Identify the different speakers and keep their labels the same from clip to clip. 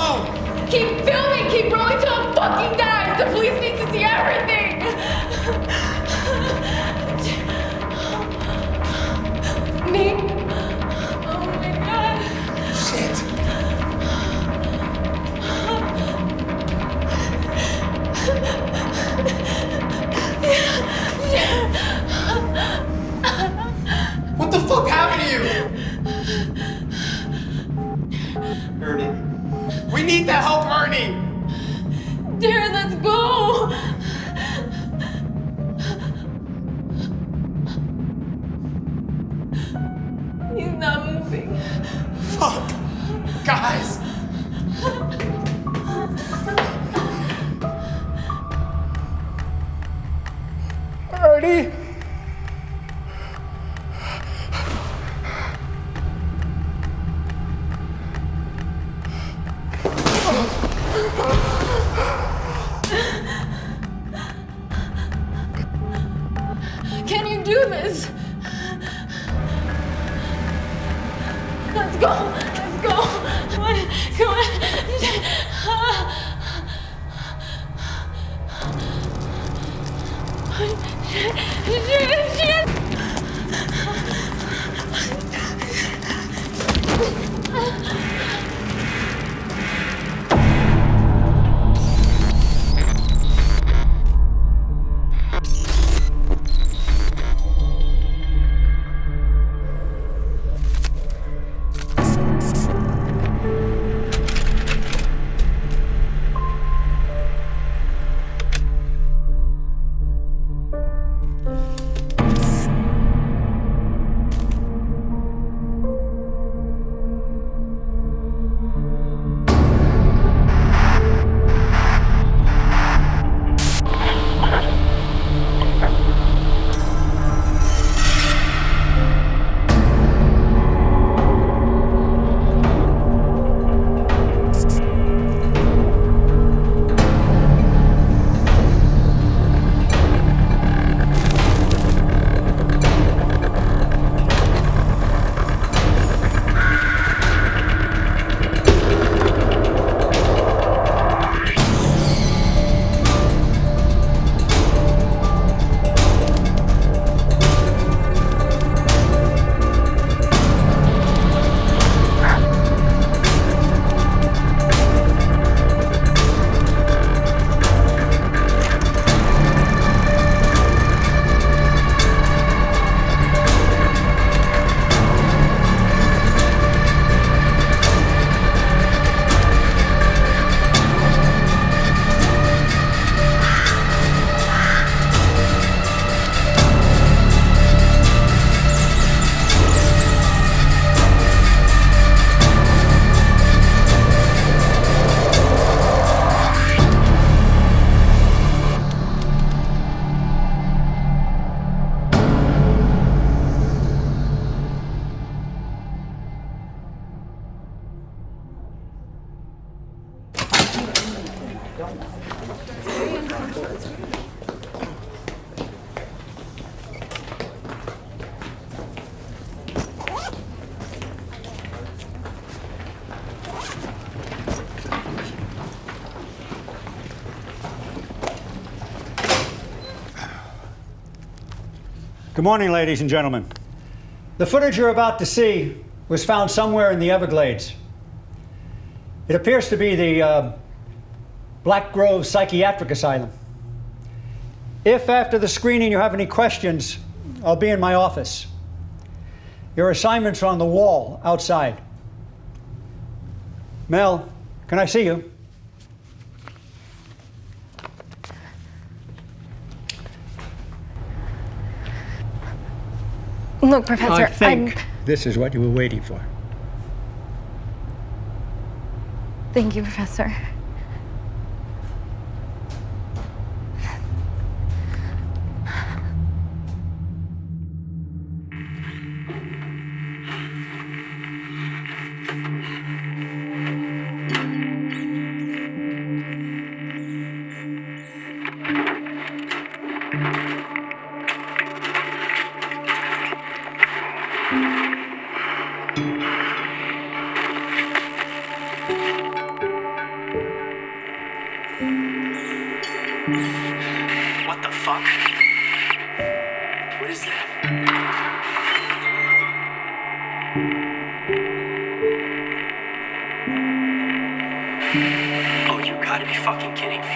Speaker 1: phone!
Speaker 2: Keep filming! Keep rolling till I'm fucking dying! The police need to see everything! Nate? Oh my god.
Speaker 1: Shit! What the fuck happened to you? Ernie. We need to help Ernie!
Speaker 2: Darren, let's go! He's not moving.
Speaker 1: Fuck! Guys! Ernie!
Speaker 2: Can you do this? Let's go! Let's go! Come on! Come on! Shit!
Speaker 3: Good morning, ladies and gentlemen. The footage you're about to see was found somewhere in the Everglades. It appears to be the Black Grove Psychiatric Asylum. If after the screening you have any questions, I'll be in my office. Your assignments are on the wall outside. Mel, can I see you?
Speaker 4: Look, Professor,
Speaker 3: I think this is what you were waiting for.
Speaker 4: Thank you, Professor.
Speaker 1: What the fuck? What is that? Oh, you gotta be fucking kidding me.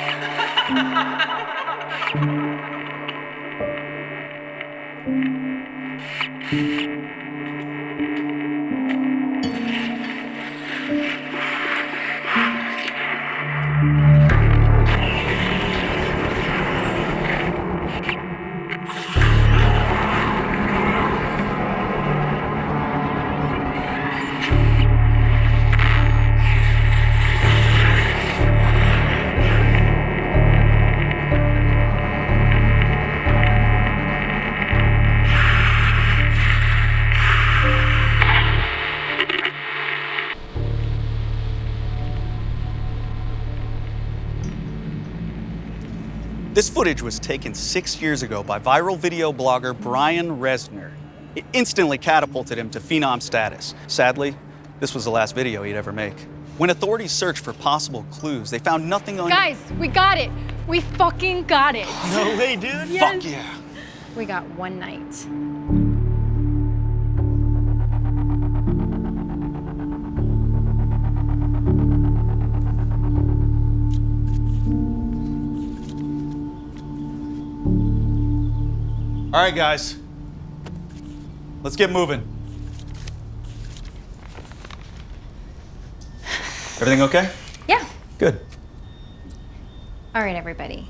Speaker 5: This footage was taken 6 years ago by viral video blogger Brian Resner. It instantly catapulted him to phenom status. Sadly, this was the last video he'd ever make. When authorities searched for possible clues, they found nothing on—
Speaker 4: Guys, we got it. We fucking got it.
Speaker 5: No way, dude.
Speaker 4: Yes.
Speaker 5: Fuck yeah.
Speaker 4: We got one night.
Speaker 5: All right, guys. Let's get moving. Everything okay?
Speaker 4: Yeah.
Speaker 5: Good.
Speaker 4: All right, everybody.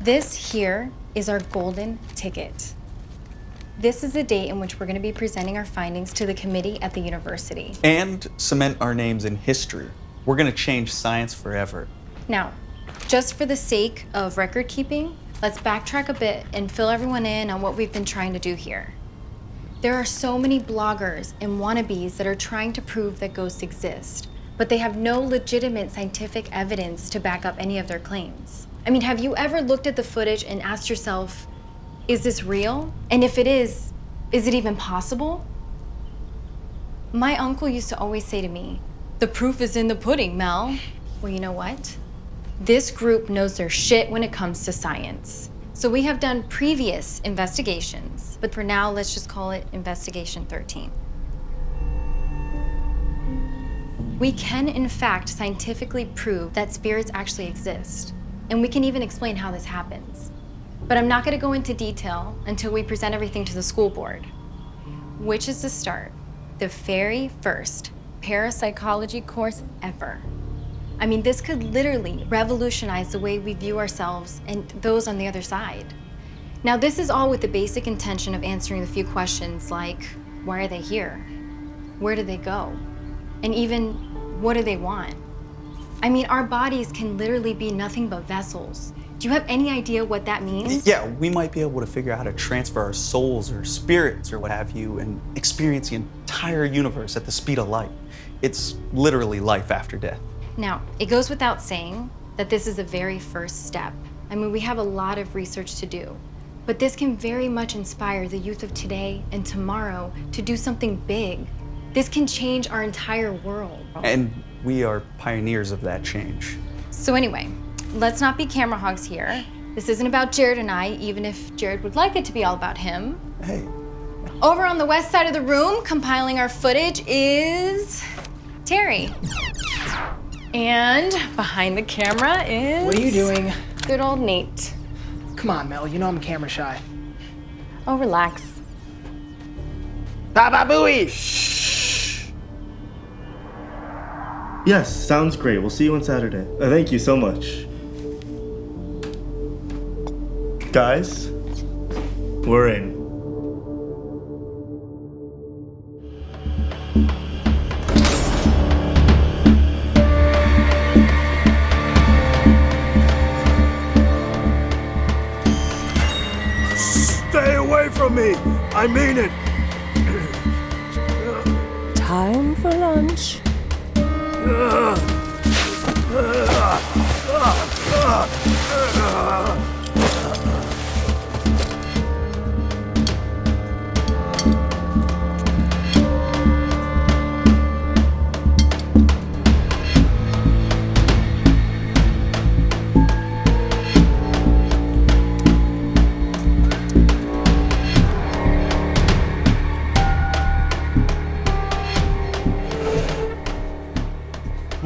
Speaker 4: This here is our golden ticket. This is the date in which we're going to be presenting our findings to the committee at the university.
Speaker 5: And cement our names in history. We're gonna change science forever.
Speaker 4: Now, just for the sake of record keeping, let's backtrack a bit and fill everyone in on what we've been trying to do here. There are so many bloggers and wannabes that are trying to prove that ghosts exist, but they have no legitimate scientific evidence to back up any of their claims. I mean, have you ever looked at the footage and asked yourself, is this real? And if it is it even possible? My uncle used to always say to me, the proof is in the pudding, Mel. Well, you know what? This group knows their shit when it comes to science. So we have done previous investigations, but for now, let's just call it Investigation 13. We can, in fact, scientifically prove that spirits actually exist, and we can even explain how this happens. But I'm not gonna go into detail until we present everything to the school board, which is to start the very first parapsychology course ever. I mean, this could literally revolutionize the way we view ourselves and those on the other side. Now, this is all with the basic intention of answering a few questions like, why are they here? Where do they go? And even, what do they want? I mean, our bodies can literally be nothing but vessels. Do you have any idea what that means?
Speaker 5: Yeah, we might be able to figure out how to transfer our souls or spirits or what have you and experience the entire universe at the speed of light. It's literally life after death.
Speaker 4: Now, it goes without saying that this is the very first step. I mean, we have a lot of research to do, but this can very much inspire the youth of today and tomorrow to do something big. This can change our entire world.
Speaker 5: And we are pioneers of that change.
Speaker 4: So anyway, let's not be camera hogs here. This isn't about Jared and I, even if Jared would like it to be all about him.
Speaker 5: Hey.
Speaker 4: Over on the west side of the room, compiling our footage is Terry. And behind the camera is...
Speaker 6: What are you doing?
Speaker 4: Good old Nate.
Speaker 6: Come on, Mel, you know I'm camera shy.
Speaker 4: Oh, relax.
Speaker 6: Baba Booey!
Speaker 7: Yes, sounds great. We'll see you on Saturday. Thank you so much. Guys, we're in.
Speaker 8: Stay away from me! I mean it!
Speaker 9: Time for lunch.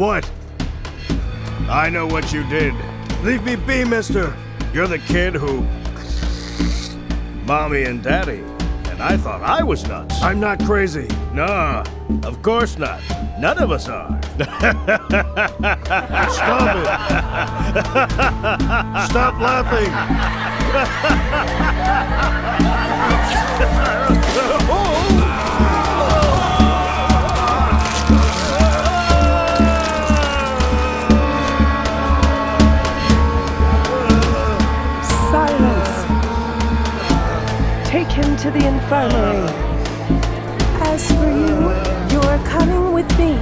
Speaker 8: What? I know what you did. Leave me be, mister. You're the kid who... Mommy and Daddy. And I thought I was nuts. I'm not crazy. Nah, of course not. None of us are. Stop it. Stop laughing.
Speaker 9: Silence. Take him to the infirmary. As for you, you're coming with me.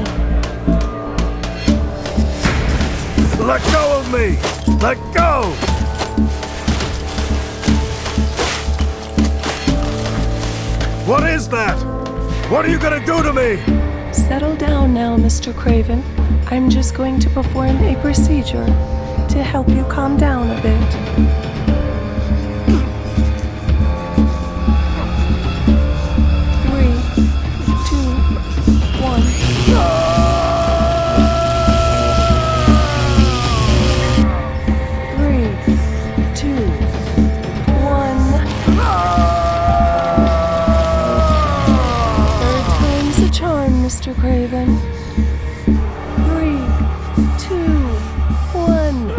Speaker 8: Let go of me! Let go! What is that? What are you gonna do to me?
Speaker 9: Settle down now, Mr. Craven. I'm just going to perform a procedure to help you calm down a bit. 3, 2, 1. 3, 2, 1. Third time's a charm, Mr. Craven. 3, 2, 1.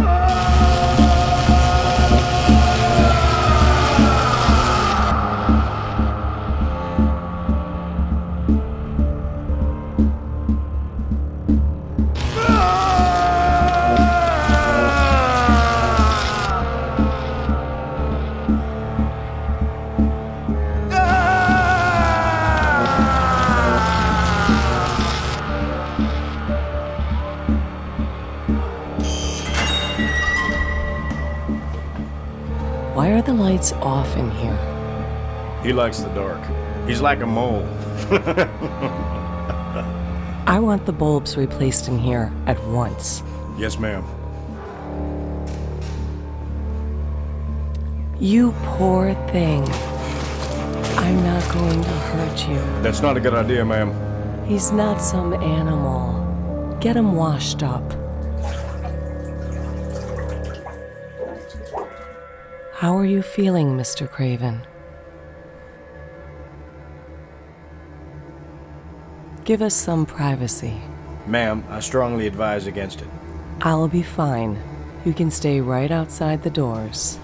Speaker 9: Why are the lights off in here?
Speaker 8: He likes the dark. He's like a mole.
Speaker 9: I want the bulbs replaced in here at once.
Speaker 8: Yes, ma'am.
Speaker 9: You poor thing. I'm not going to hurt you.
Speaker 8: That's not a good idea, ma'am.
Speaker 9: He's not some animal. Get him washed up. How are you feeling, Mr. Craven? Give us some privacy.
Speaker 8: Ma'am, I strongly advise against it.
Speaker 9: I'll be fine. You can stay right outside the doors.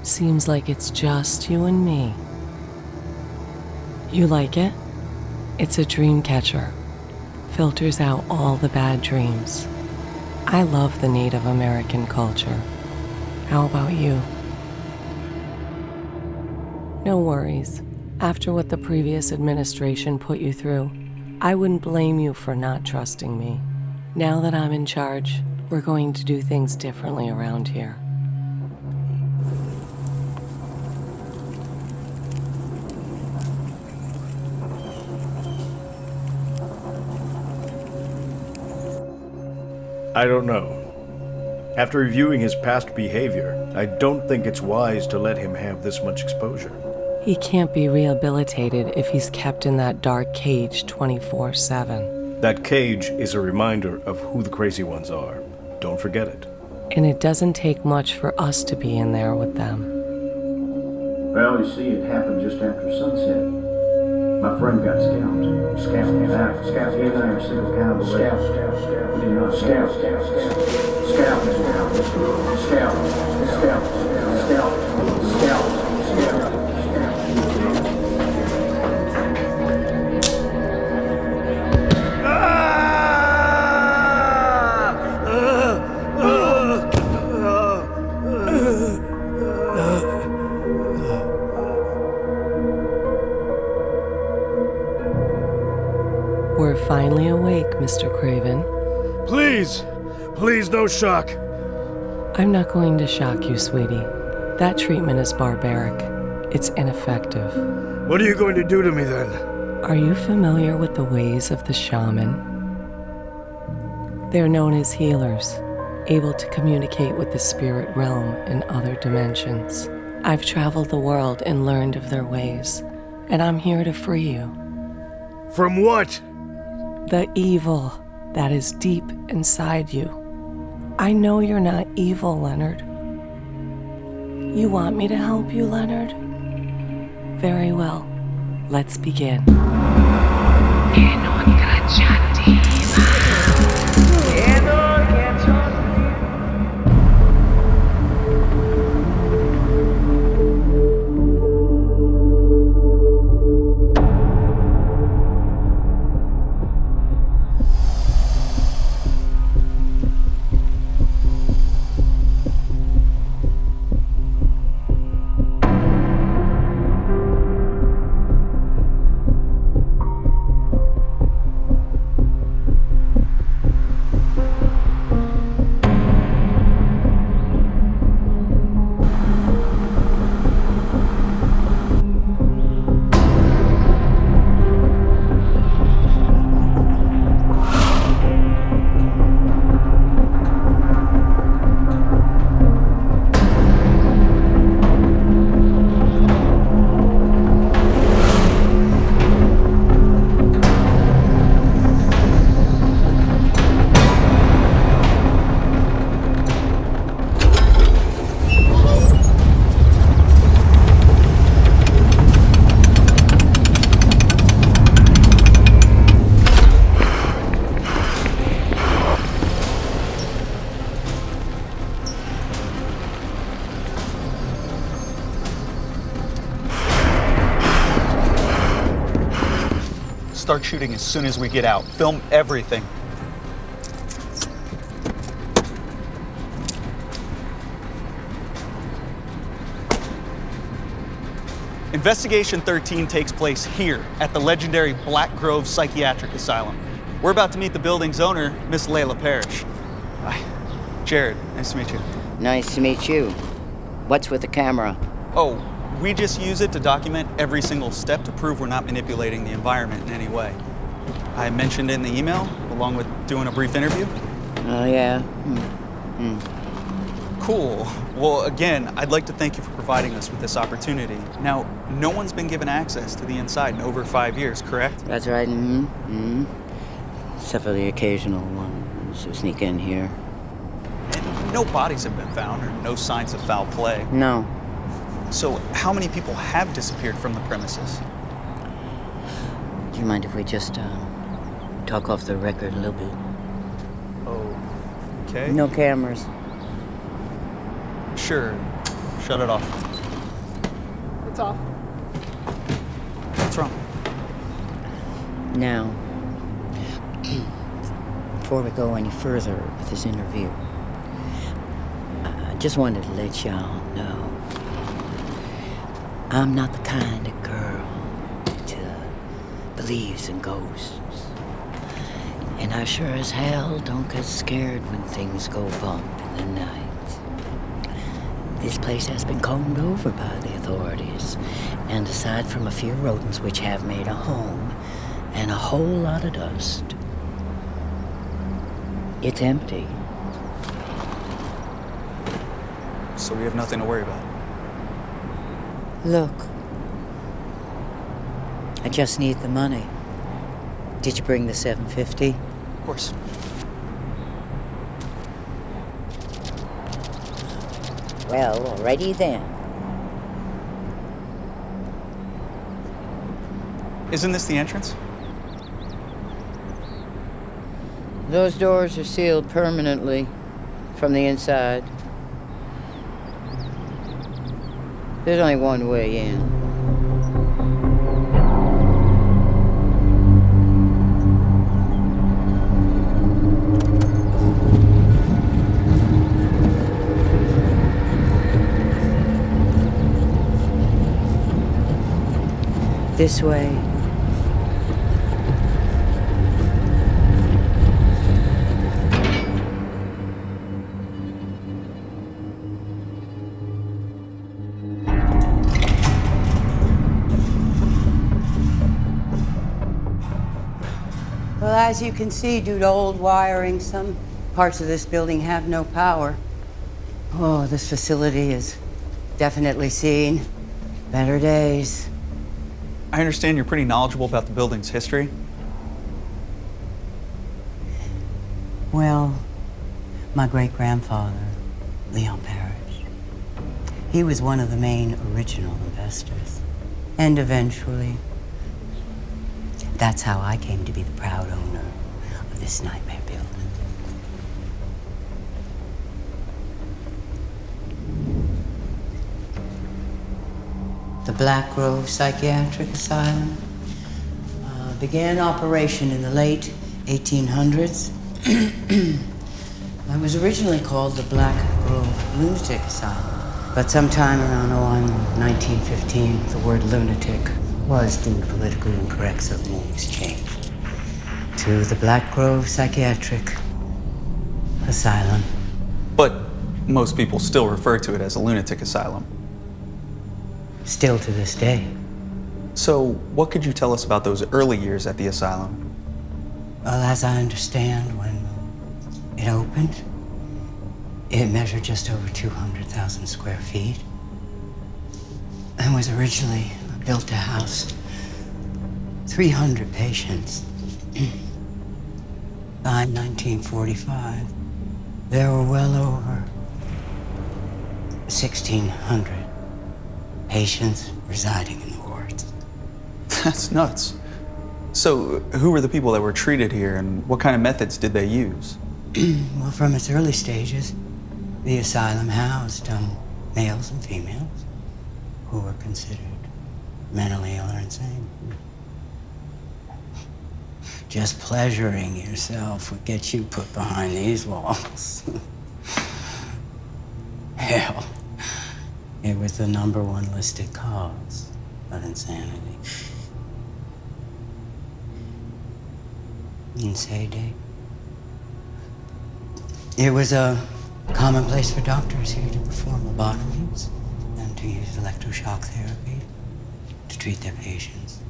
Speaker 9: Seems like it's just you and me. You like it? It's a dream catcher. Filters out all the bad dreams. I love the Native American culture. How about you? No worries. After what the previous administration put you through, I wouldn't blame you for not trusting me. Now that I'm in charge, we're going to do things differently around here.
Speaker 8: I don't know. After reviewing his past behavior, I don't think it's wise to let him have this much exposure.
Speaker 9: He can't be rehabilitated if he's kept in that dark cage 24/7.
Speaker 8: That cage is a reminder of who the crazy ones are. Don't forget it.
Speaker 9: And it doesn't take much for us to be in there with them.
Speaker 10: Well, you see, it happened just after sunset. My friend got scalped. Scalped. He and I are single cowboys. Scalped. We did not scalp.
Speaker 9: We're finally awake, Mr. Craven.
Speaker 8: Please! Please, no shock!
Speaker 9: I'm not going to shock you, sweetie. That treatment is barbaric. It's ineffective.
Speaker 8: What are you going to do to me then?
Speaker 9: Are you familiar with the ways of the shaman? They're known as healers, able to communicate with the spirit realm and other dimensions. I've traveled the world and learned of their ways, and I'm here to free you.
Speaker 8: From what?
Speaker 9: The evil that is deep inside you. I know you're not evil, Leonard. You want me to help you, Leonard? Very well. Let's begin.
Speaker 5: Start shooting as soon as we get out. Film everything. Investigation 13 takes place here at the legendary Black Grove Psychiatric Asylum. We're about to meet the building's owner, Miss Layla Parrish. Hi. Jared, nice to meet you.
Speaker 11: Nice to meet you. What's with the camera?
Speaker 5: Oh, we just use it to document every single step to prove we're not manipulating the environment in any way. I mentioned in the email, along with doing a brief interview.
Speaker 11: Oh, yeah?
Speaker 5: Cool. Well, again, I'd like to thank you for providing us with this opportunity. Now, no one's been given access to the inside in over 5 years, correct?
Speaker 11: That's right. Except for the occasional ones who sneak in here.
Speaker 5: And no bodies have been found or no signs of foul play.
Speaker 11: No.
Speaker 5: So how many people have disappeared from the premises?
Speaker 11: Do you mind if we just talk off the record a little bit?
Speaker 5: Okay.
Speaker 11: No cameras.
Speaker 5: Sure. Shut it off.
Speaker 6: It's off.
Speaker 5: What's wrong?
Speaker 11: Now, before we go any further with this interview, I just wanted to let y'all know I'm not the kind of girl that believes in ghosts. And I sure as hell don't get scared when things go bump in the night. This place has been combed over by the authorities. And aside from a few rodents which have made a home and a whole lot of dust, it's empty.
Speaker 5: So we have nothing to worry about.
Speaker 11: Look, I just need the money. Did you bring the $750?
Speaker 5: Of course.
Speaker 11: Well, alrighty then.
Speaker 5: Isn't this the entrance?
Speaker 11: Those doors are sealed permanently from the inside. There's only one way in. This way. Well, as you can see, due to old wiring, some parts of this building have no power. Oh, this facility has definitely seen better days.
Speaker 5: I understand you're pretty knowledgeable about the building's history.
Speaker 11: Well, my great-grandfather, Leon Parrish, he was one of the main original investors. And eventually, that's how I came to be the proud owner of this nightmare building. The Black Grove Psychiatric Asylum began operation in the late 1800s. It was originally called the Black Grove Lunatic Asylum, but sometime around 1915, the word lunatic was deemed politically incorrect, so the name was changed to the Black Grove Psychiatric Asylum.
Speaker 5: But most people still refer to it as a lunatic asylum.
Speaker 11: Still to this day.
Speaker 5: So, what could you tell us about those early years at the asylum?
Speaker 11: Well, as I understand, when it opened, it measured just over 200,000 square feet and was originally built to house 300 patients. By 1945, there were well over 1,600 patients residing in the wards.
Speaker 5: That's nuts. So, who were the people that were treated here, and what kind of methods did they use?
Speaker 11: Well, from its early stages, the asylum housed males and females who were considered mentally ill or insane. Just pleasuring yourself would get you put behind these walls. Hell, it was the #1 listed cause of insanity. Insanity. It was a commonplace for doctors here to perform lobotomies and to use electroshock therapy to treat their patients.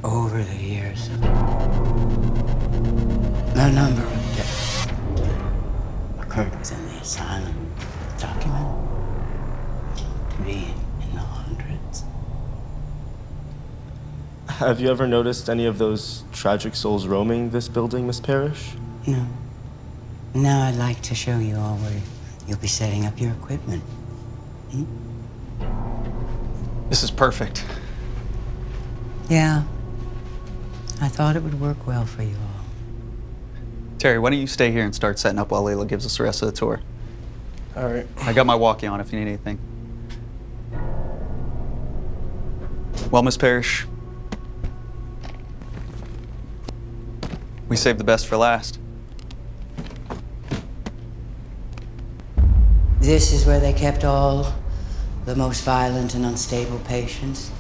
Speaker 11: Over the years, a number of deaths occurred within the asylum, documented to be in the hundreds.
Speaker 7: Have you ever noticed any of those tragic souls roaming this building, Miss Parrish?
Speaker 11: No. Now I'd like to show you all where you'll be setting up your equipment.
Speaker 5: This is perfect.
Speaker 11: Yeah. I thought it would work well for you all.
Speaker 5: Terry, why don't you stay here and start setting up while Layla gives us the rest of the tour?
Speaker 7: All right.
Speaker 5: I got my walkie on if you need anything. Well, Miss Parrish, we saved the best for last.
Speaker 11: This is where they kept all the most violent and unstable patients.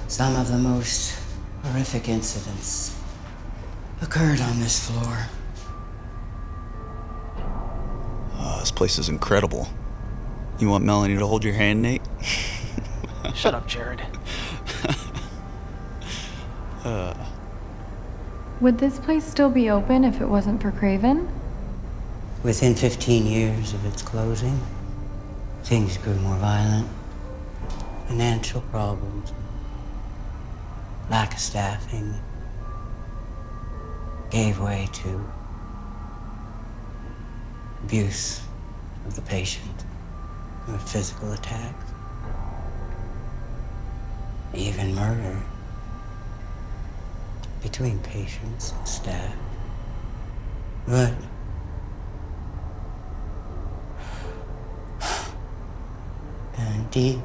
Speaker 11: Some of the most horrific incidents occurred on this floor.
Speaker 5: This place is incredible. You want Melanie to hold your hand, Nate?
Speaker 6: Shut up, Jared.
Speaker 4: Would this place still be open if it wasn't for Craven?
Speaker 11: Within 15 years of its closing, things grew more violent. Financial problems, lack of staffing, gave way to abuse of the patient, or physical attacks, even murder between patients and staff. But indeed,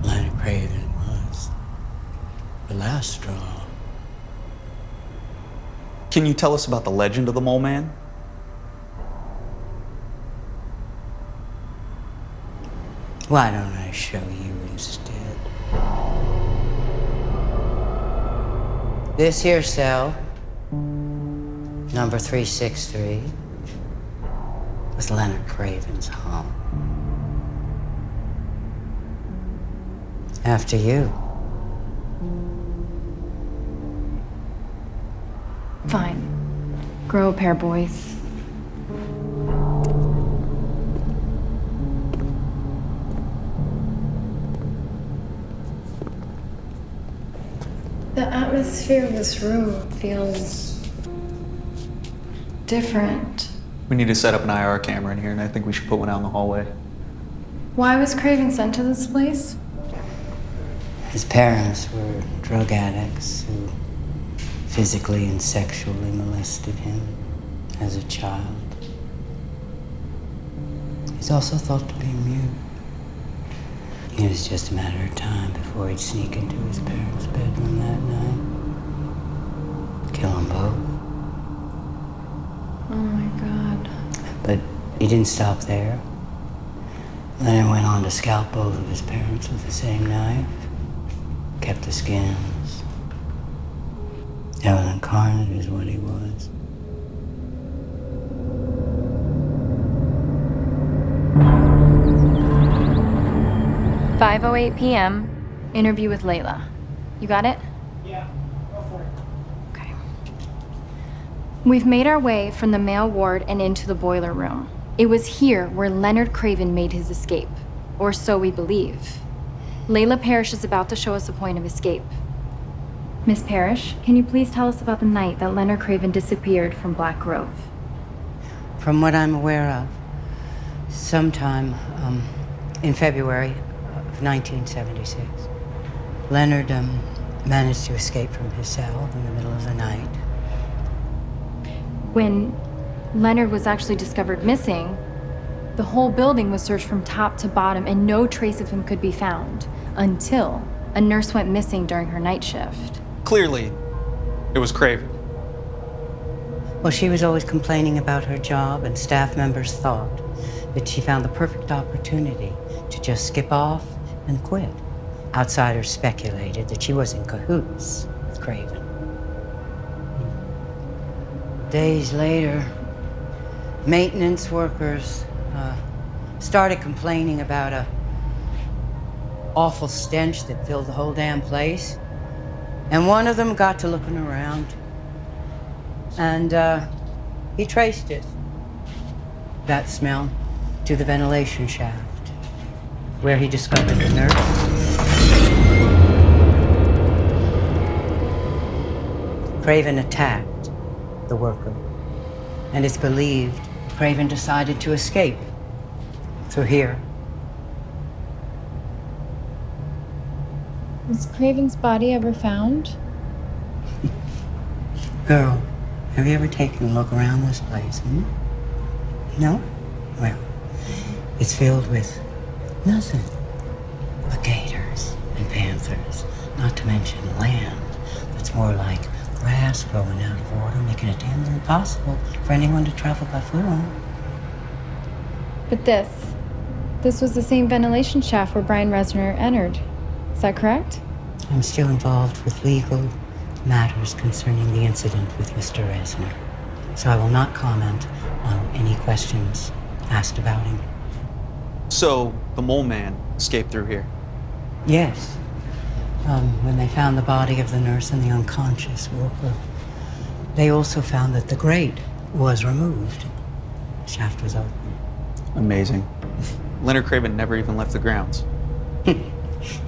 Speaker 11: Leonard Craven was the last straw.
Speaker 5: Can you tell us about the legend of the Mole Man?
Speaker 11: Why don't I show you instead? This here cell, number 363, was Leonard Craven's home. After you.
Speaker 4: Fine. Grow a pair, boys. The atmosphere of this room feels different.
Speaker 5: We need to set up an IR camera in here, and I think we should put one out in the hallway.
Speaker 4: Why was Craven sent to this place?
Speaker 11: His parents were drug addicts who physically and sexually molested him as a child. He's also thought to be mute. It was just a matter of time before he'd sneak into his parents' bedroom that night. Kill them both.
Speaker 4: Oh my God.
Speaker 11: But he didn't stop there. Leonard went on to scalp both of his parents with the same knife. Kept the skins. Devil incarnate is what he was.
Speaker 4: "5:08 p.m. Interview with Layla. You got it?
Speaker 6: Yeah, go for it.
Speaker 4: Okay. We've made our way from the male ward and into the boiler room. It was here where Leonard Craven made his escape, or so we believe. Layla Parrish is about to show us a point of escape. Miss Parrish, can you please tell us about the night that Leonard Craven disappeared from Black Grove?
Speaker 11: From what I'm aware of, sometime in February of 1976, Leonard managed to escape from his cell in the middle of the night.
Speaker 4: When Leonard was actually discovered missing, the whole building was searched from top to bottom and no trace of him could be found until a nurse went missing during her night shift.
Speaker 5: Clearly, it was Craven.
Speaker 11: Well, she was always complaining about her job, and staff members thought that she found the perfect opportunity to just skip off and quit. Outsiders speculated that she was in cahoots with Craven. Days later, maintenance workers started complaining about a awful stench that filled the whole damn place. And one of them got to looking around, and he traced it, that smell, to the ventilation shaft, where he discovered the nurse. Craven attacked the worker, and it's believed Craven decided to escape through here.
Speaker 4: Was Craven's body ever found?
Speaker 11: Girl, have you ever taken a look around this place, No? Well, it's filled with nothing but gators and panthers, not to mention land that's more like grass growing out of order, making it damn near impossible for anyone to travel by foot on.
Speaker 4: But this was the same ventilation shaft where Brian Resner entered. Is that correct?
Speaker 11: I'm still involved with legal matters concerning the incident with Mr. Resner, so I will not comment on any questions asked about him.
Speaker 5: So, the mole man escaped through here?
Speaker 11: Yes. When they found the body of the nurse and the unconscious worker, they also found that the grate was removed. The shaft was open.
Speaker 5: Amazing. Leonard Craven never even left the grounds.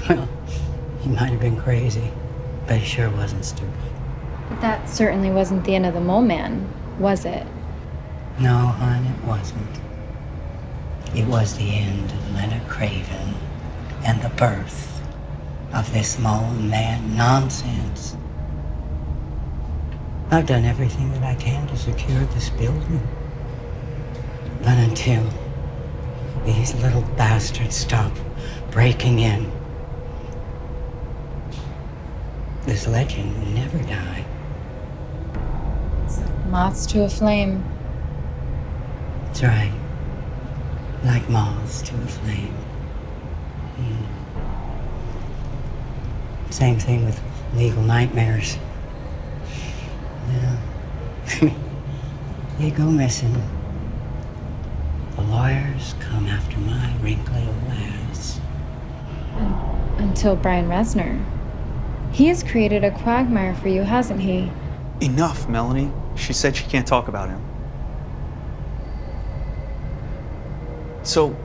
Speaker 11: Well, he might have been crazy, but he sure wasn't stupid.
Speaker 4: But that certainly wasn't the end of the mole man, was it?
Speaker 11: No, hon, it wasn't. It was the end of Leonard Craven and the birth of this mole man nonsense. I've done everything that I can to secure this building. But until these little bastards stop breaking in, this legend will never die.
Speaker 4: It's like moths to a flame.
Speaker 11: That's right. Like moths to a flame. Same thing with legal nightmares. Yeah. They go missing. The lawyers come after my wrinkly old ass.
Speaker 4: Until Brian Resner. He has created a quagmire for you, hasn't he?
Speaker 5: Enough, Melanie. She said she can't talk about him. So,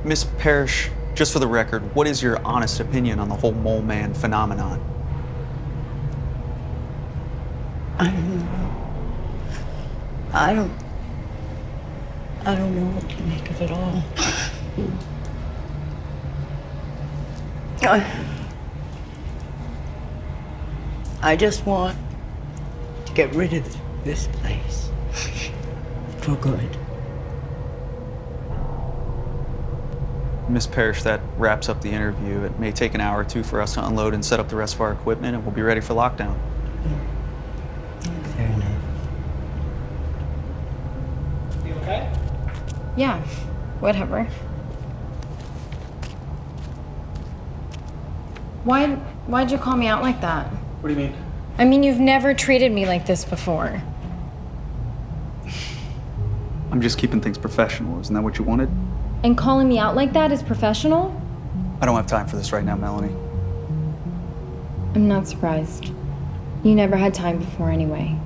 Speaker 5: Miss Parrish, just for the record, what is your honest opinion on the whole mole man phenomenon?
Speaker 11: I don't know what to make of it all. I just want to get rid of this place for good.
Speaker 5: Miss Parrish, that wraps up the interview. It may take an hour or two for us to unload and set up the rest of our equipment, and we'll be ready for lockdown.
Speaker 11: Fair enough.
Speaker 6: You okay?
Speaker 4: Yeah, whatever. Why'd you call me out like that?
Speaker 1: What do you mean?
Speaker 4: I mean, you've never treated me like this before.
Speaker 5: I'm just keeping things professional. Isn't that what you wanted?
Speaker 4: And calling me out like that is professional?
Speaker 5: I don't have time for this right now, Melanie.
Speaker 4: I'm not surprised. You never had time before anyway.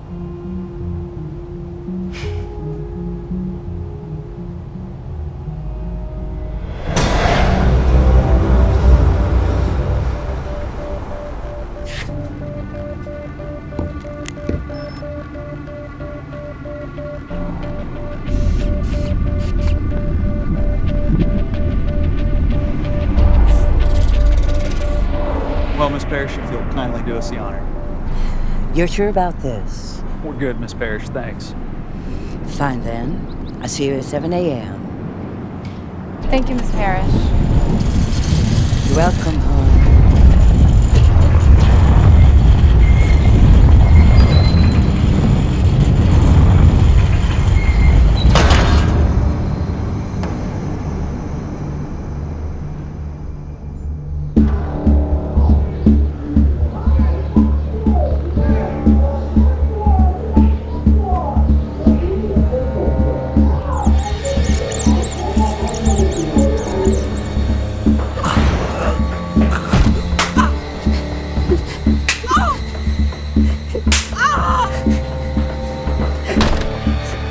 Speaker 5: Well, Miss Parrish, if you'll kindly do us the honor.
Speaker 11: You're sure about this?
Speaker 5: We're good, Miss Parrish, thanks.
Speaker 11: Fine then. I'll see you at 7 a.m.
Speaker 4: Thank you, Miss Parrish.
Speaker 11: You're welcome home.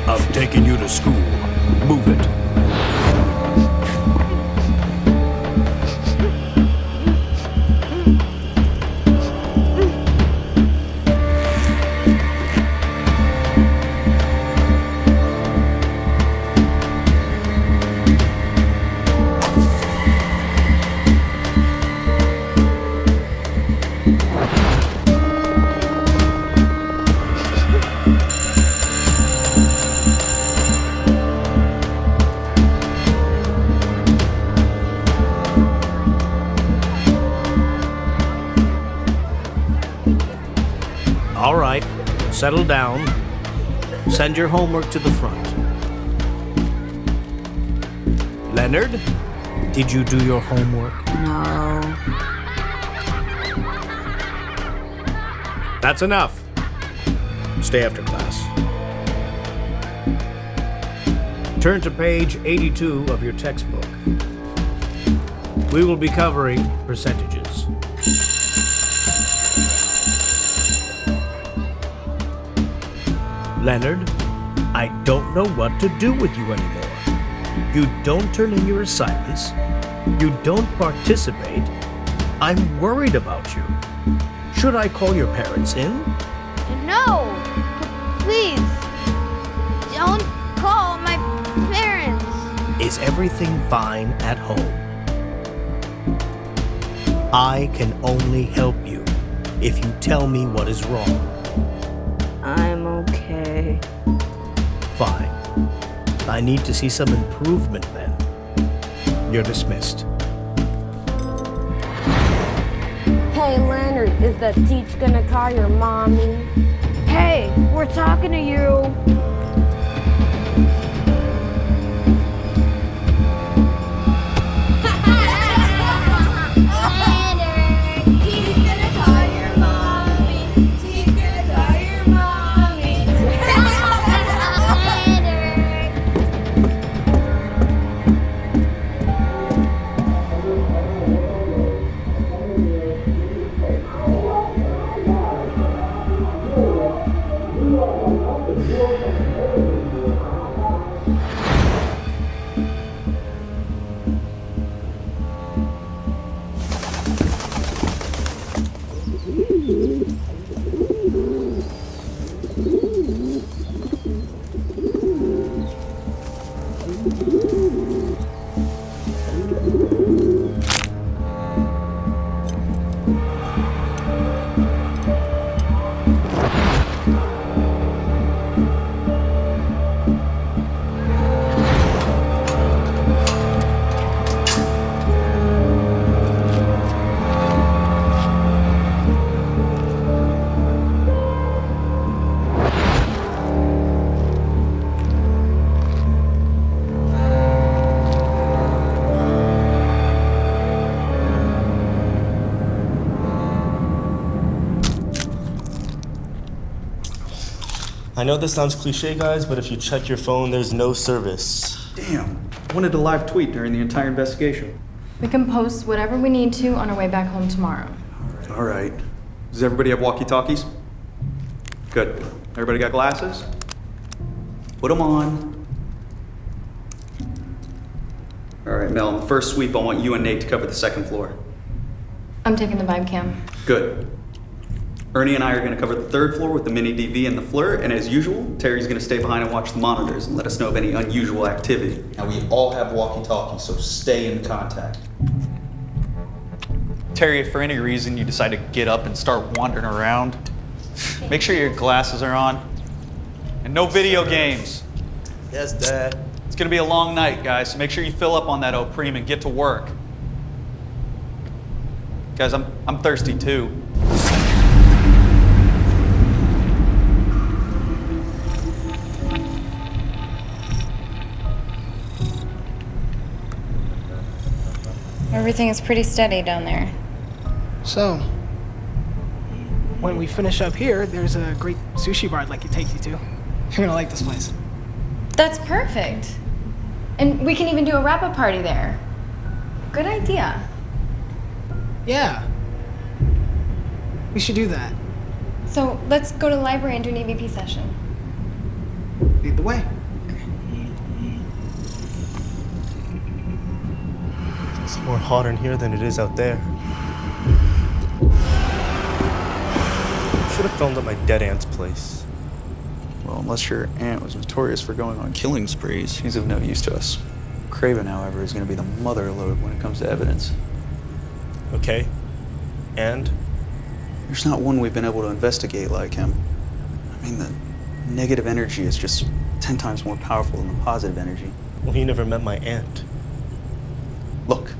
Speaker 8: I'm taking you to school. Move it.
Speaker 12: All right, settle down. Send your homework to the front. Leonard, did you do your homework?
Speaker 11: No.
Speaker 12: That's enough. Stay after class. Turn to page 82 of your textbook. We will be covering percentages. Leonard, I don't know what to do with you anymore. You don't turn in your assignments. You don't participate. I'm worried about you. Should I call your parents in?
Speaker 13: No! Please! Don't call my parents!
Speaker 12: Is everything fine at home? I can only help you if you tell me what is wrong.
Speaker 13: I'm okay.
Speaker 12: Fine. I need to see some improvement then. You're dismissed.
Speaker 13: Hey, Leonard, is the teacher gonna call your mommy? Hey, we're talking to you.
Speaker 7: I know this sounds cliche, guys, but if you check your phone, there's no service.
Speaker 5: Damn. Wanted to live tweet during the entire investigation.
Speaker 4: We can post whatever we need to on our way back home tomorrow.
Speaker 5: All right. Does everybody have walkie-talkies? Good. Everybody got glasses? Put them on. All right, Mel, in the first sweep, I want you and Nate to cover the second floor.
Speaker 4: I'm taking the vibe cam.
Speaker 5: Good. Ernie and I are going to cover the third floor with the mini DV and the FLIR, and as usual, Terry's going to stay behind and watch the monitors and let us know of any unusual activity. Now, we all have walkie-talkies, so stay in contact. Terry, if for any reason you decide to get up and start wandering around, make sure your glasses are on. And no video games.
Speaker 7: Yes, Dad.
Speaker 5: It's going to be a long night, guys, so make sure you fill up on that Opreme and get to work. Guys, I'm thirsty too.
Speaker 4: Everything is pretty steady down there.
Speaker 6: So, when we finish up here, there's a great sushi bar I'd like to take you to. You're gonna like this place.
Speaker 4: That's perfect. And we can even do a wrap-up party there. Good idea.
Speaker 6: Yeah. We should do that.
Speaker 4: So let's go to the library and do an EVP session.
Speaker 6: Lead the way.
Speaker 7: It's more hot in here than it is out there. Should have filmed at my dead aunt's place.
Speaker 5: Well, unless your aunt was notorious for going on killing sprees, she's of no use to us. Craven, however, is going to be the mother lode when it comes to evidence.
Speaker 7: Okay. And?
Speaker 5: There's not one we've been able to investigate like him. I mean, the negative energy is just 10 times more powerful than the positive energy.
Speaker 7: Well, you never met my aunt.
Speaker 5: Look,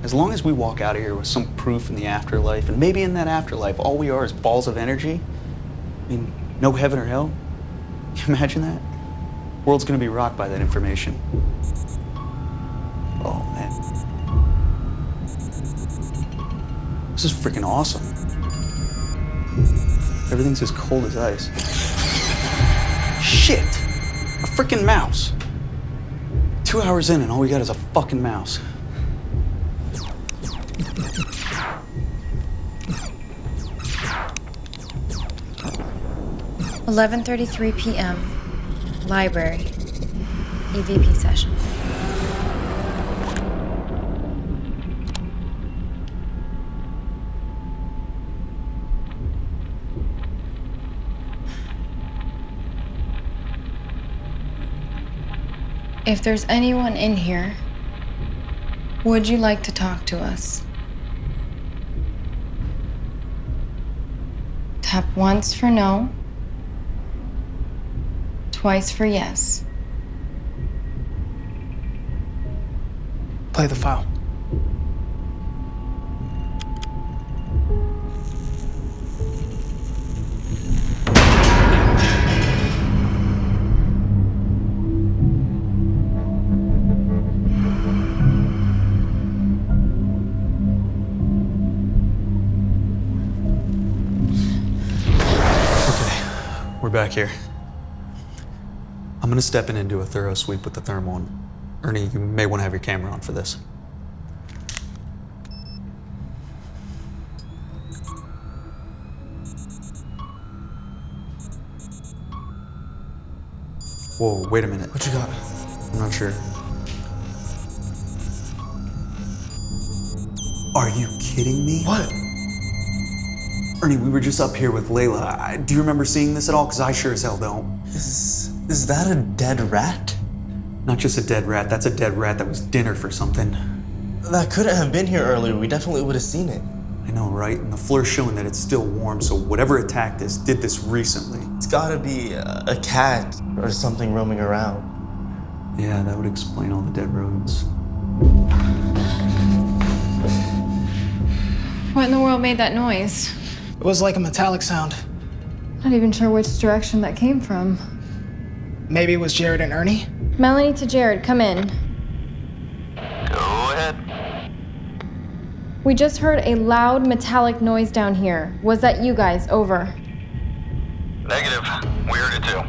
Speaker 5: as long as we walk out of here with some proof in the afterlife, and maybe in that afterlife all we are is balls of energy, I mean, no heaven or hell, can you imagine that? The world's gonna be rocked by that information. Oh, man. This is freaking awesome. Everything's as cold as ice. Shit! A freaking mouse! 2 hours in and all we got is a fucking mouse.
Speaker 4: 11:33 p.m. Library. EVP session. If there's anyone in here, would you like to talk to us? Tap once for no, twice for yes.
Speaker 6: Play the file.
Speaker 5: We're back here. I'm gonna step in and do a thorough sweep with the thermal. And Ernie, you may want to have your camera on for this. Whoa, wait a minute.
Speaker 1: What you got?
Speaker 5: I'm not sure. Are you kidding me?
Speaker 1: What?
Speaker 5: Ernie, we were just up here with Layla. Do you remember seeing this at all? Because I sure as hell don't.
Speaker 1: Is that a dead rat?
Speaker 5: Not just a dead rat, that's a dead rat that was dinner for something.
Speaker 7: That couldn't have been here earlier. We definitely would have seen it.
Speaker 5: I know, right? And the floor's showing that it's still warm, so whatever attacked this did this recently.
Speaker 7: It's gotta be a cat or something roaming around.
Speaker 5: Yeah, that would explain all the dead rodents.
Speaker 4: What in the world made that noise?
Speaker 6: It was like a metallic sound.
Speaker 2: Not even sure which direction that came from.
Speaker 6: Maybe it was Jared and Ernie?
Speaker 4: Melanie to Jared, come in.
Speaker 14: Go ahead.
Speaker 4: We just heard a loud metallic noise down here. Was that you guys? Over.
Speaker 14: Negative. We heard it too.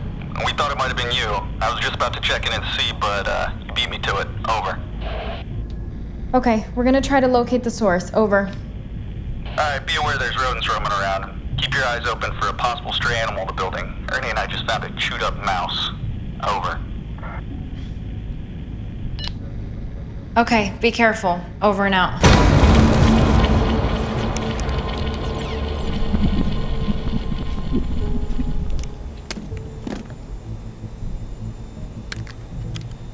Speaker 14: We thought it might have been you. I was just about to check in and see, but you beat me to it. Over.
Speaker 4: Okay, we're gonna try to locate the source. Over.
Speaker 14: Alright, be aware there's rodents roaming around. Keep your eyes open for a possible stray animal in the building. Ernie and I just found a chewed up mouse. Over.
Speaker 4: Okay, be careful. Over and out.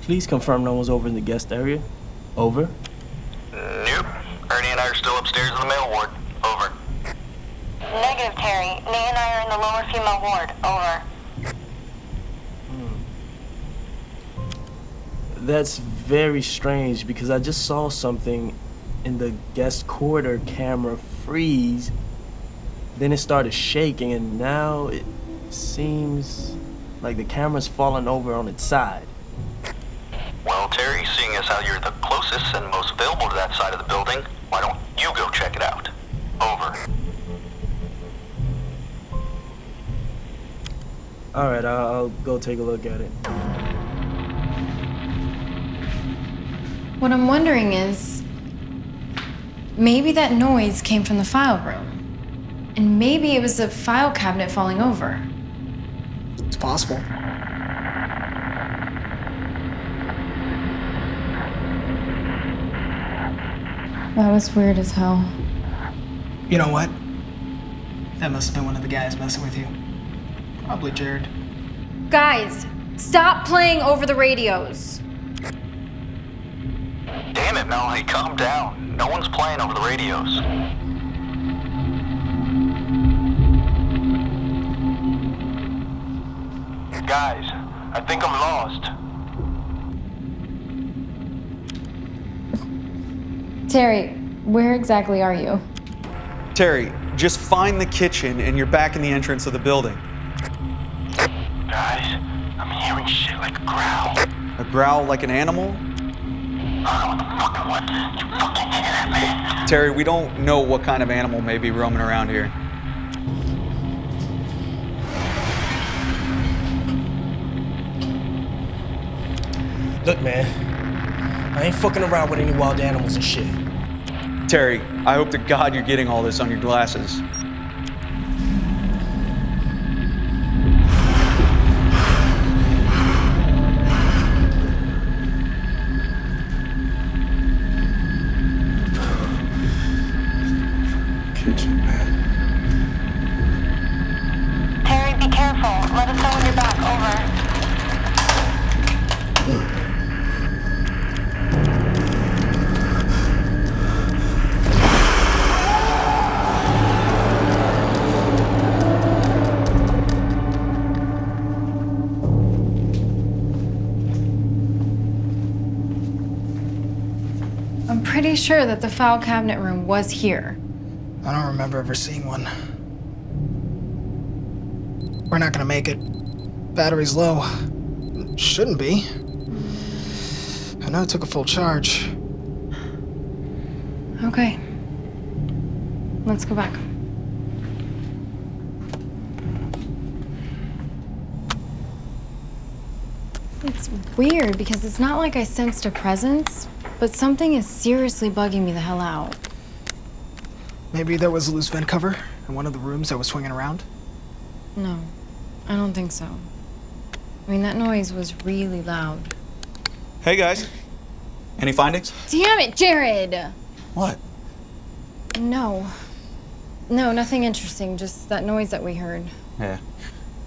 Speaker 7: Please confirm no one's over in the guest area. Over.
Speaker 14: Nope. Ernie and I are still upstairs in the male ward. Over.
Speaker 15: Negative, Terry. Nate and I are in the lower female ward. Over.
Speaker 7: That's very strange because I just saw something in the guest corridor camera freeze. Then it started shaking, and now it seems like the camera's fallen over on its side.
Speaker 14: Well, Terry, seeing as how you're the closest and most available to that side of the building, why don't you go check it out? Over.
Speaker 7: Alright, I'll go take a look at it.
Speaker 4: What I'm wondering is, maybe that noise came from the file room. And maybe it was a file cabinet falling over.
Speaker 6: It's possible.
Speaker 2: That was weird as hell.
Speaker 6: You know what? That must have been one of the guys messing with you. Probably Jared.
Speaker 4: Guys, stop playing over the radios.
Speaker 14: Damn it, Melanie, calm down. No one's playing over the radios. Guys, I think I'm lost.
Speaker 2: Terry, where exactly are you?
Speaker 5: Terry, just find the kitchen and you're back in the entrance of the building.
Speaker 14: Guys, I'm hearing shit like a growl.
Speaker 5: A growl like an animal?
Speaker 14: What? You fucking hear that, man?
Speaker 5: Terry, we don't know what kind of animal may be roaming around here.
Speaker 7: Look, man, I ain't fucking around with any wild animals and shit.
Speaker 5: Terry, I hope to God you're getting all this on your glasses.
Speaker 14: Kitchen, man.
Speaker 15: Terry, be careful. Let us know when you're back. Over.
Speaker 4: I'm pretty sure that the file cabinet room was here.
Speaker 6: I don't remember ever seeing one. We're not gonna make it. Battery's low. Shouldn't be. I know it took a full charge.
Speaker 4: Okay. Let's go back. It's weird because it's not like I sensed a presence, but something is seriously bugging me the hell out.
Speaker 6: Maybe there was a loose vent cover in one of the rooms that was swinging around?
Speaker 4: No, I don't think so. I mean, that noise was really loud.
Speaker 5: Hey guys, any findings?
Speaker 4: Damn it, Jared!
Speaker 5: What?
Speaker 4: No. No, nothing interesting, just that noise that we heard.
Speaker 5: Yeah.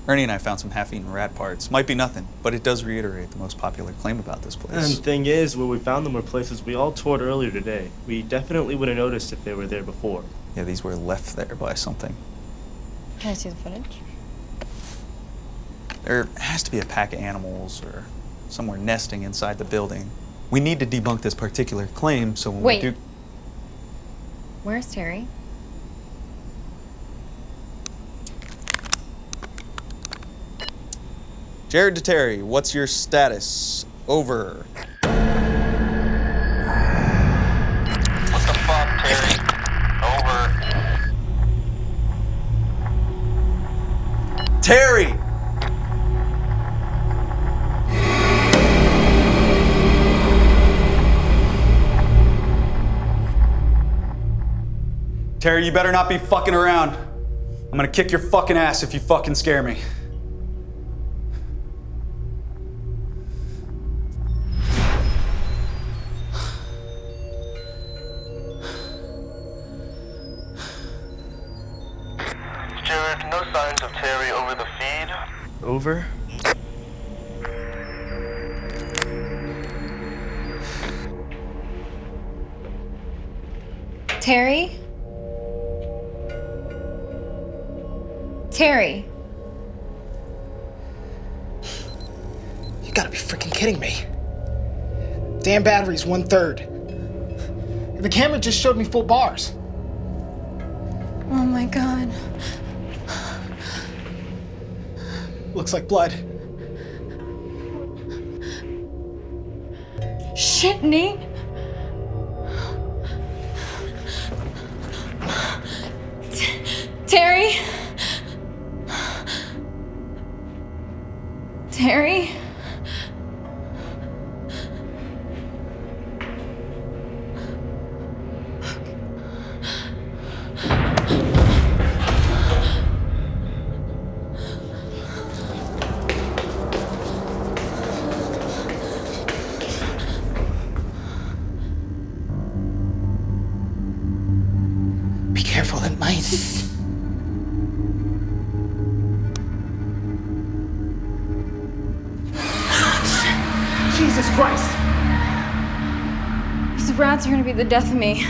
Speaker 5: Ernie and I found some half-eaten rat parts. Might be nothing, but it does reiterate the most popular claim about this place.
Speaker 7: And the thing is, where we found them were places we all toured earlier today. We definitely would have noticed if they were there before.
Speaker 5: Yeah, these were left there by something.
Speaker 4: Can I see the footage?
Speaker 5: There has to be a pack of animals or somewhere nesting inside the building. We need to debunk this particular claim, so when
Speaker 4: Wait.
Speaker 5: we do...
Speaker 4: Where's Terry?
Speaker 5: Jared to Terry, what's your status? Over.
Speaker 14: What the fuck, Terry? Over.
Speaker 5: Terry! Terry, you better not be fucking around. I'm gonna kick your fucking ass if you fucking scare me.
Speaker 14: Jared, no signs of Terry over the feed.
Speaker 7: Over?
Speaker 4: Terry? Terry.
Speaker 6: You gotta be freaking kidding me. Damn battery's 1/3. The camera just showed me full bars.
Speaker 4: Oh my God.
Speaker 6: Looks like blood.
Speaker 4: Shit, Nate. Terry? Terry?
Speaker 6: Be careful, it might. Jesus Christ!
Speaker 4: These rats are gonna be the death of me.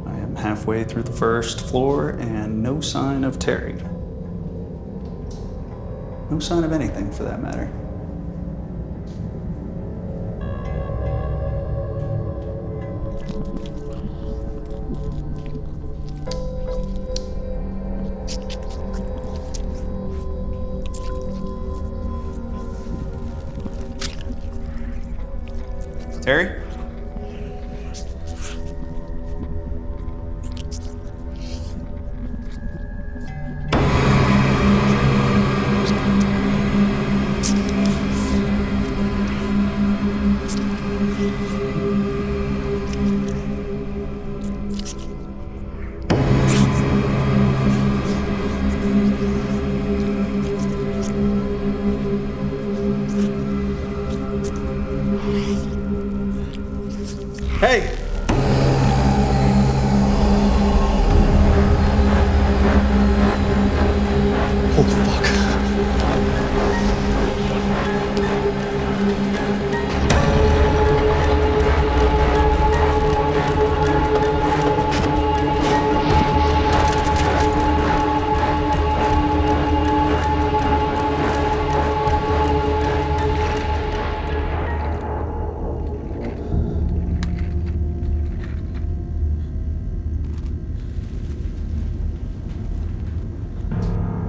Speaker 5: I am halfway through the first floor and no sign of Terry. No sign of anything for that matter. Terry? Hey! Holy fuck.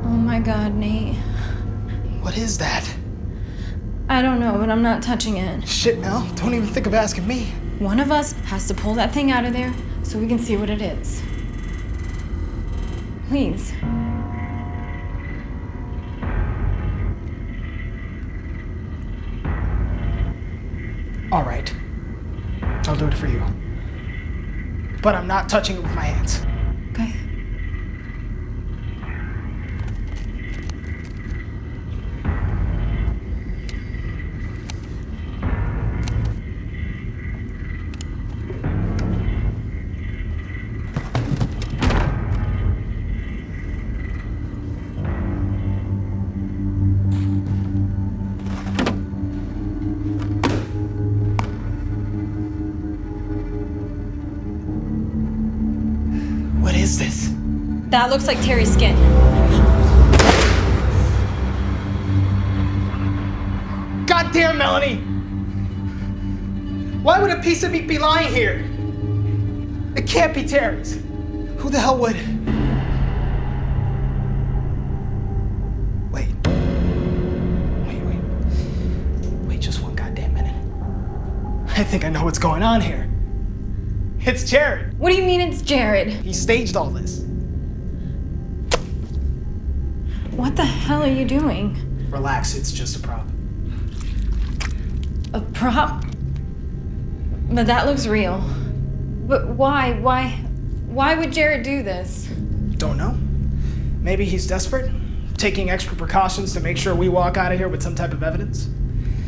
Speaker 4: Oh my God, Nate.
Speaker 6: What is that?
Speaker 4: I don't know, but I'm not touching it.
Speaker 6: Shit, Mel. Don't even think of asking me.
Speaker 4: One of us has to pull that thing out of there so we can see what it is. Please.
Speaker 6: All right. I'll do it for you. But I'm not touching it with my hands.
Speaker 4: Okay.
Speaker 6: is this?
Speaker 4: That looks like Terry's skin.
Speaker 6: Goddamn, Melanie! Why would a piece of meat be lying here? It can't be Terry's. Who the hell would? Wait just one goddamn minute. I think I know what's going on here. It's Jared.
Speaker 4: What do you mean it's Jared?
Speaker 6: He staged all this.
Speaker 4: What the hell are you doing?
Speaker 6: Relax, it's just a prop.
Speaker 4: A prop? But that looks real. But why? Why would Jared do this?
Speaker 6: Don't know. Maybe he's desperate, taking extra precautions to make sure we walk out of here with some type of evidence.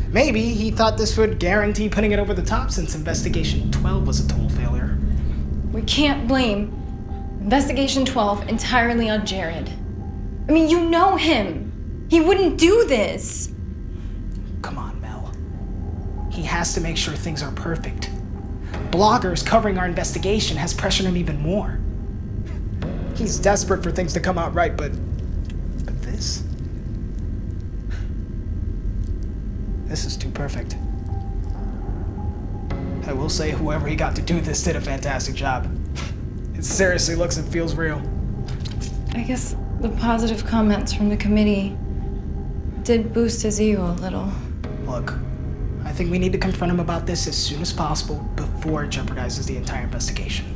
Speaker 6: Maybe he thought this would guarantee putting it over the top since Investigation 12 was a total failure.
Speaker 4: We can't blame Investigation 12 entirely on Jared. I mean, you know him. He wouldn't do this.
Speaker 6: Come on, Mel. He has to make sure things are perfect. Bloggers covering our investigation has pressured him even more. He's desperate for things to come out right, but this? This is too perfect. I will say whoever he got to do this did a fantastic job. It seriously looks and feels real.
Speaker 4: I guess the positive comments from the committee did boost his ego a little.
Speaker 6: Look, I think we need to confront him about this as soon as possible before it jeopardizes the entire investigation.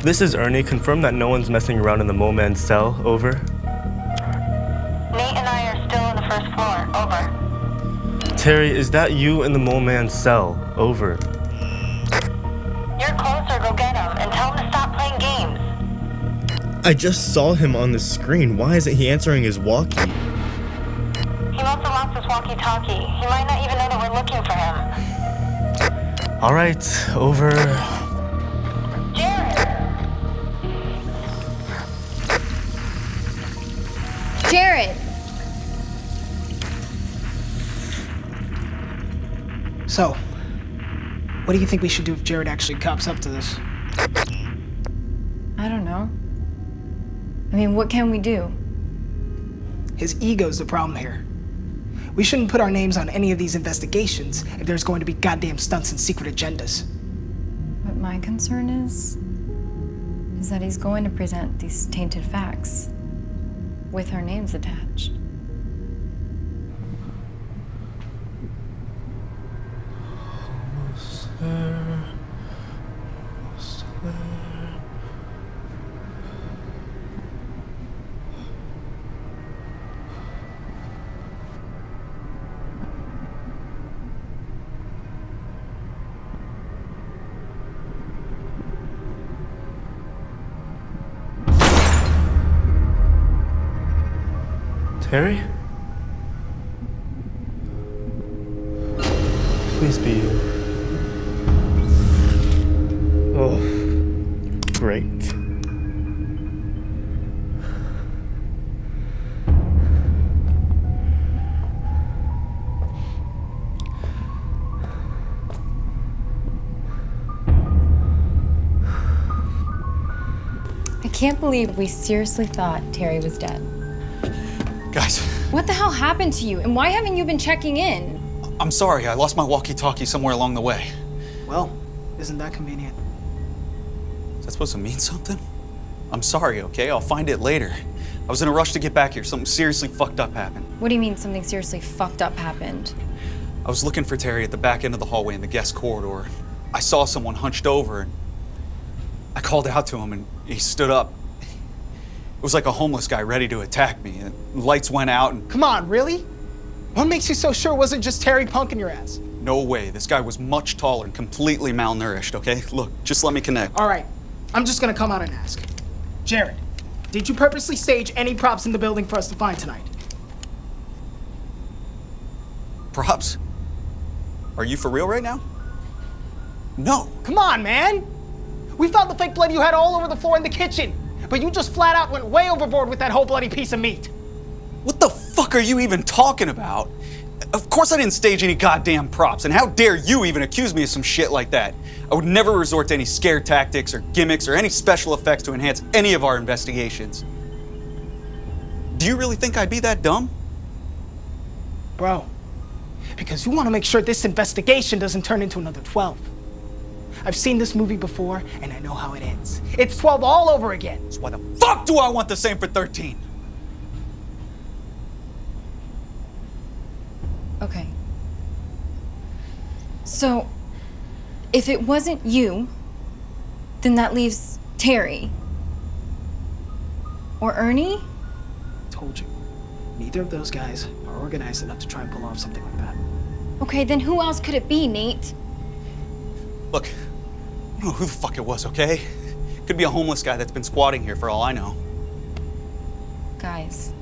Speaker 16: This is Ernie. Confirm that no one's messing around in the Mole Man's cell. Over.
Speaker 15: Nate and I are still on the first floor. Over.
Speaker 16: Terry, is that you in the Mole Man's cell? Over.
Speaker 15: You're closer. Go get him and tell him to stop playing games.
Speaker 17: I just saw him on the screen. Why isn't he answering his walkie?
Speaker 15: He must have lost his walkie-talkie. He might not even know that we're looking for him.
Speaker 16: All right. Over.
Speaker 4: Jared!
Speaker 6: So, what do you think we should do if Jared actually cops up to this?
Speaker 4: I don't know. I mean, what can we do?
Speaker 6: His ego's the problem here. We shouldn't put our names on any of these investigations if there's going to be goddamn stunts and secret agendas.
Speaker 4: What my concern is that he's going to present these tainted facts with our names attached.
Speaker 16: Terry? Please be you.
Speaker 17: Oh, great.
Speaker 4: I can't believe we seriously thought Terry was dead.
Speaker 5: Guys.
Speaker 4: What the hell happened to you? And why haven't you been checking in?
Speaker 5: I'm sorry, I lost my walkie-talkie somewhere along the way.
Speaker 6: Well, isn't that convenient?
Speaker 5: Is that supposed to mean something? I'm sorry, okay? I'll find it later. I was in a rush to get back here. Something seriously fucked up happened.
Speaker 4: What do you mean something seriously fucked up happened?
Speaker 5: I was looking for Terry at the back end of the hallway in the guest corridor. I saw someone hunched over, and I called out to him, and he stood up. It was like a homeless guy ready to attack me. And lights went out, and
Speaker 6: Come on, really? What makes you so sure it wasn't just Terry punking your ass?
Speaker 5: no way. This guy was much taller and completely malnourished, okay? Look, just let me connect.
Speaker 6: All right, I'm just gonna come out and ask. Jared, did you purposely stage any props in the building for us to find tonight?
Speaker 5: Props? Are you for real right now? No.
Speaker 6: Come on, man! We found the fake blood you had all over the floor in the kitchen, but you just flat out went way overboard with that whole bloody piece of meat.
Speaker 5: What the fuck are you even talking about? Of course I didn't stage any goddamn props, and how dare you even accuse me of some shit like that? I would never resort to any scare tactics or gimmicks or any special effects to enhance any of our investigations. Do you really think I'd be that dumb?
Speaker 6: Bro, because you want to make sure this investigation doesn't turn into another 12. I've seen this movie before, and I know how it ends. It's 12 all over again.
Speaker 5: So why the fuck do I want the same for 13?
Speaker 4: Okay. So, if it wasn't you, then that leaves Terry. Or Ernie?
Speaker 6: Told you. Neither of those guys are organized enough to try and pull off something like that.
Speaker 4: Okay, then who else could it be, Nate?
Speaker 5: Look, I don't know who the fuck it was, okay? Could be a homeless guy that's been squatting here for all I know.
Speaker 4: Guys,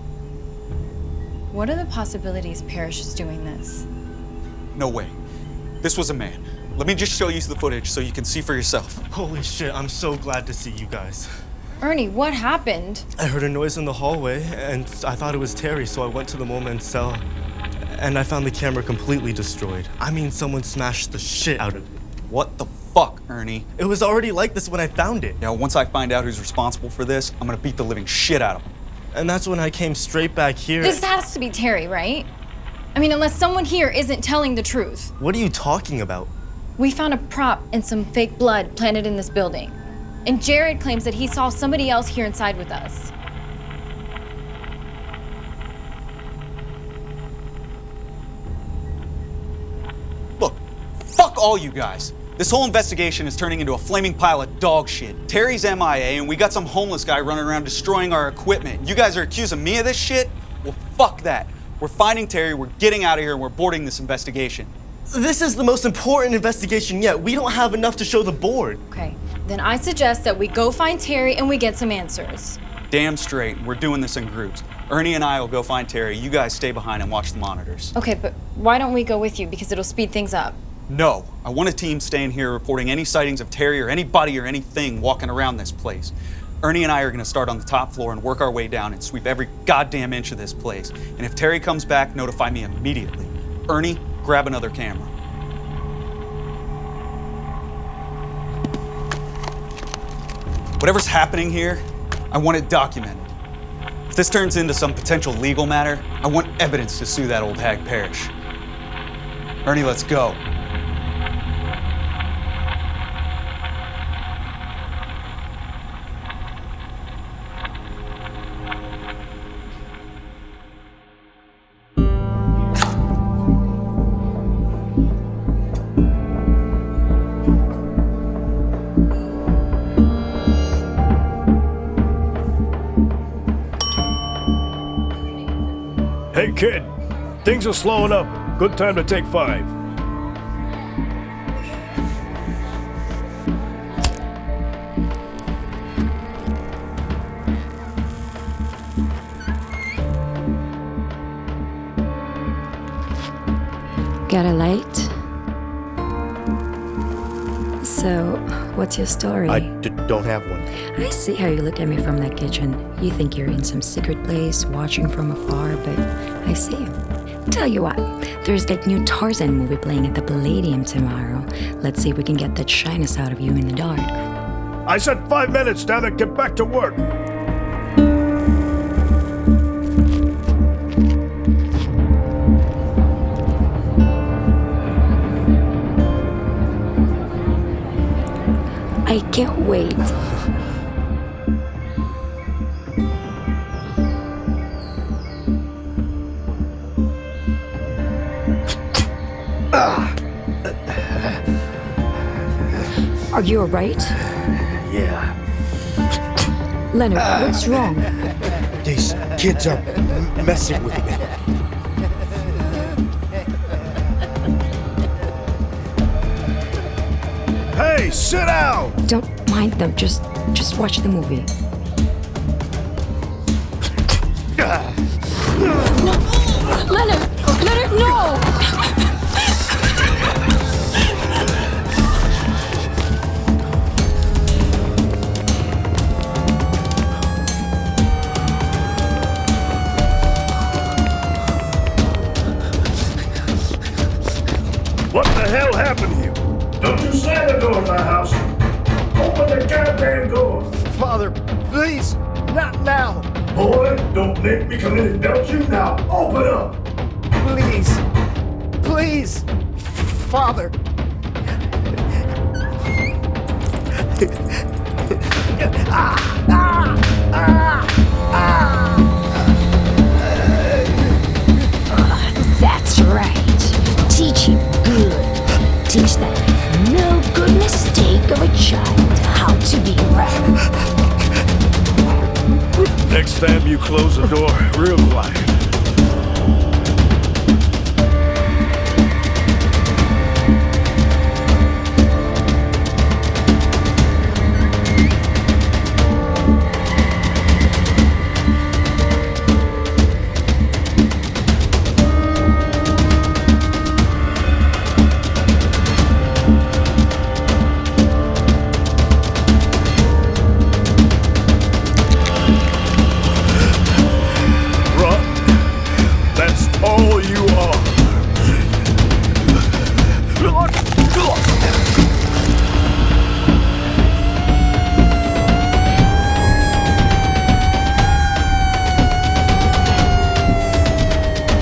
Speaker 4: what are the possibilities Parrish is doing this?
Speaker 5: No way. This was a man. Let me just show you the footage so you can see for yourself.
Speaker 17: Holy shit, I'm so glad to see you guys.
Speaker 4: Ernie, what happened?
Speaker 16: I heard a noise in the hallway, and I thought it was Terry, so I went to the Moleman's cell. And I found the camera completely destroyed. I mean, someone smashed the shit out of it.
Speaker 5: What the fuck, Ernie?
Speaker 16: It was already like this when I found it.
Speaker 5: Yeah, once I find out who's responsible for this, I'm gonna beat the living shit out of him.
Speaker 16: And that's when I came straight back here.
Speaker 4: This has to be Terry, right? I mean, unless someone here isn't telling the truth.
Speaker 16: What are you talking about?
Speaker 4: We found a prop and some fake blood planted in this building. And Jared claims that he saw somebody else here inside with us.
Speaker 5: Look, fuck all you guys. This whole investigation is turning into a flaming pile of dog shit. Terry's MIA, and we got some homeless guy running around destroying our equipment. You guys are accusing me of this shit? Well, fuck that. We're finding Terry, we're getting out of here, and we're boarding this investigation.
Speaker 16: This is the most important investigation yet. We don't have enough to show the board.
Speaker 4: Okay, then I suggest that we go find Terry and we get some answers.
Speaker 5: Damn straight, we're doing this in groups. Ernie and I will go find Terry. You guys stay behind and watch the monitors.
Speaker 4: Okay, but why don't we go with you? Because it'll speed things up.
Speaker 5: No, I want a team staying here reporting any sightings of Terry or anybody or anything walking around this place. Ernie and I are gonna start on the top floor and work our way down and sweep every goddamn inch of this place. And if Terry comes back, notify me immediately. Ernie, grab another camera. Whatever's happening here, I want it documented. If this turns into some potential legal matter, I want evidence to sue that old hag Parrish. Ernie, let's go.
Speaker 12: Hey, kid. Things are slowing up. Good time to take 5.
Speaker 18: Got a light? So, what's your story?
Speaker 17: I don't have one.
Speaker 18: I see how you look at me from that kitchen. You think you're in some secret place, watching from afar, but I see you. Tell you what, there's that new Tarzan movie playing at the Palladium tomorrow. Let's see if we can get that shyness out of you in the dark.
Speaker 12: I said 5 minutes, damn it. Get back to work.
Speaker 18: I can't wait. You alright?
Speaker 12: Yeah.
Speaker 18: Leonard, what's wrong?
Speaker 17: These kids are messing with me.
Speaker 12: Hey, sit down!
Speaker 18: Don't mind them, just watch the movie. No! Leonard! Leonard, no!
Speaker 12: What the hell happened here? Don't you slam the door in my house! Open the goddamn door!
Speaker 17: Father, please, not now!
Speaker 12: Boy, don't make me come in and belt you now! Open up!
Speaker 17: Please, please, Father.
Speaker 18: That's right. Teach him good. Teach that no good mistake of a child how to be right.
Speaker 12: Next time you close the door, real quiet.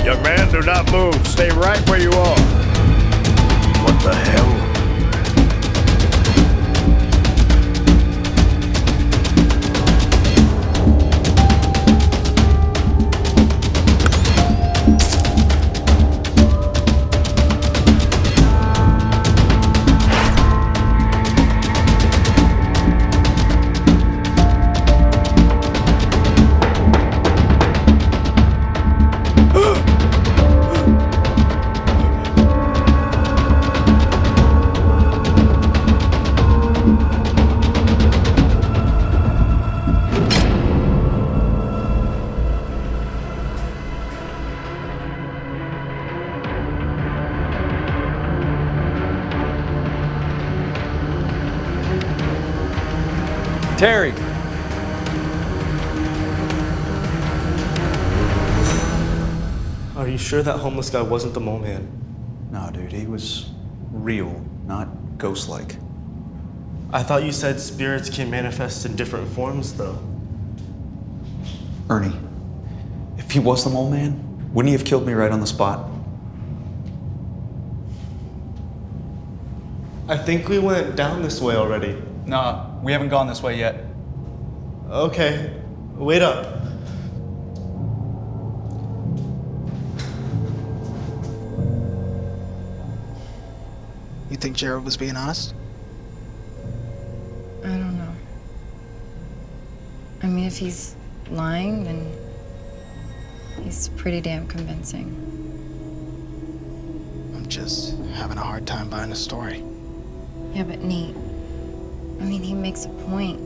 Speaker 12: Young man, do not move. Stay right where you are. What the hell?
Speaker 5: Terry!
Speaker 16: Are you sure that homeless guy wasn't the mole man?
Speaker 5: No, dude, he was real, not ghost-like.
Speaker 16: I thought you said spirits can manifest in different forms, though.
Speaker 5: Ernie, if he was the mole man, wouldn't he have killed me right on the spot?
Speaker 16: I think we went down this way already.
Speaker 5: Nah, we haven't gone this way yet.
Speaker 16: Okay, wait up.
Speaker 6: You think Jared was being honest?
Speaker 4: I don't know. I mean, if he's lying, then he's pretty damn convincing.
Speaker 6: I'm just having a hard time buying the story.
Speaker 4: Yeah, but Nate, I mean, he makes a point.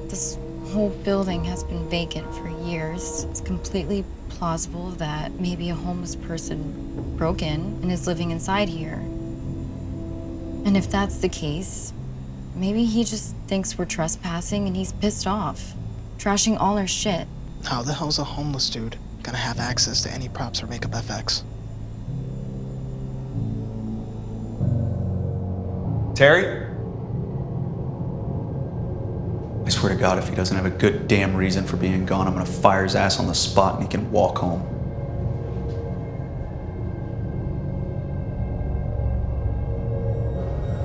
Speaker 4: This whole building has been vacant for years. It's completely plausible that maybe a homeless person broke in and is living inside here. And if that's the case, maybe he just thinks we're trespassing and he's pissed off, trashing all our shit.
Speaker 6: How the hell's a homeless dude gonna have access to any props or makeup FX?
Speaker 5: Terry? I swear to God, if he doesn't have a good damn reason for being gone, I'm gonna fire his ass on the spot and he can walk home.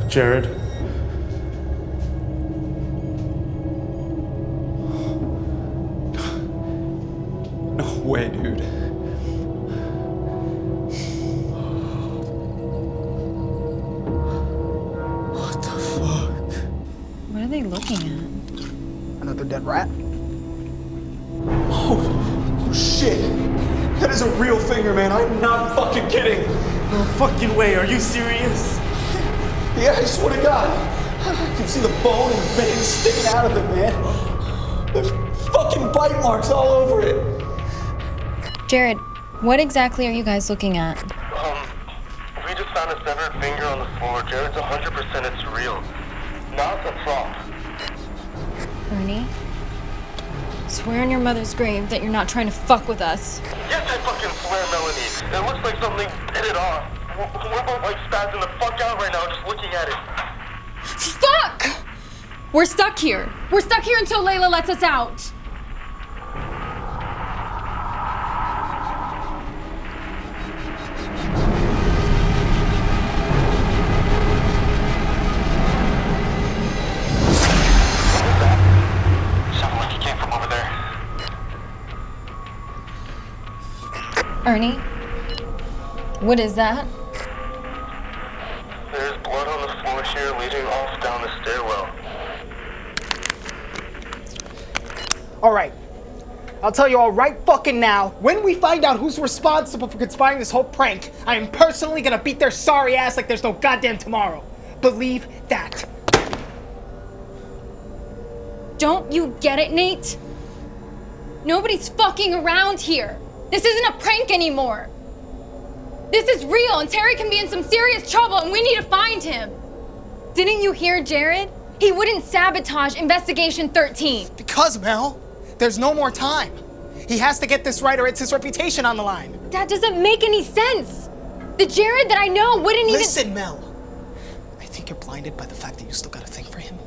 Speaker 16: Jared.
Speaker 5: No way, dude.
Speaker 6: Another dead rat?
Speaker 1: Oh, shit. That is a real finger, man. I'm not fucking kidding.
Speaker 16: No fucking way. Are you serious?
Speaker 1: Yeah, I swear to God. You can see the bone and veins sticking out of it, man. There's fucking bite marks all over it.
Speaker 4: Jared, what exactly are you guys looking at?
Speaker 14: We just found a severed finger on the floor. Jared's 100% it's real. Not a prop.
Speaker 4: Ernie, swear on your mother's grave that you're not trying to fuck with us.
Speaker 14: Yes, I fucking swear, Melanie. It looks like something hit it off. We're both like spazzing the fuck out right now just looking at it.
Speaker 2: Fuck! We're stuck here. We're stuck here until Layla lets us out.
Speaker 14: Sounded like it came from over there.
Speaker 4: Ernie, what is that?
Speaker 14: There's blood on the floor here leading off down the stairwell.
Speaker 6: Alright. I'll tell you all right fucking now, when we find out who's responsible for conspiring this whole prank, I am personally gonna beat their sorry ass like there's no goddamn tomorrow. Believe that.
Speaker 2: Don't you get it, Nate? Nobody's fucking around here. This isn't a prank anymore. This is real, and Terry can be in some serious trouble, and we need to find him. Didn't you hear Jared? He wouldn't sabotage Investigation 13.
Speaker 6: Because, Mel, there's no more time. He has to get this right or it's his reputation on the line.
Speaker 2: That doesn't make any sense. The Jared that I know wouldn't even—
Speaker 6: Listen, Mel. I think you're blinded by the fact that you still got a thing for him.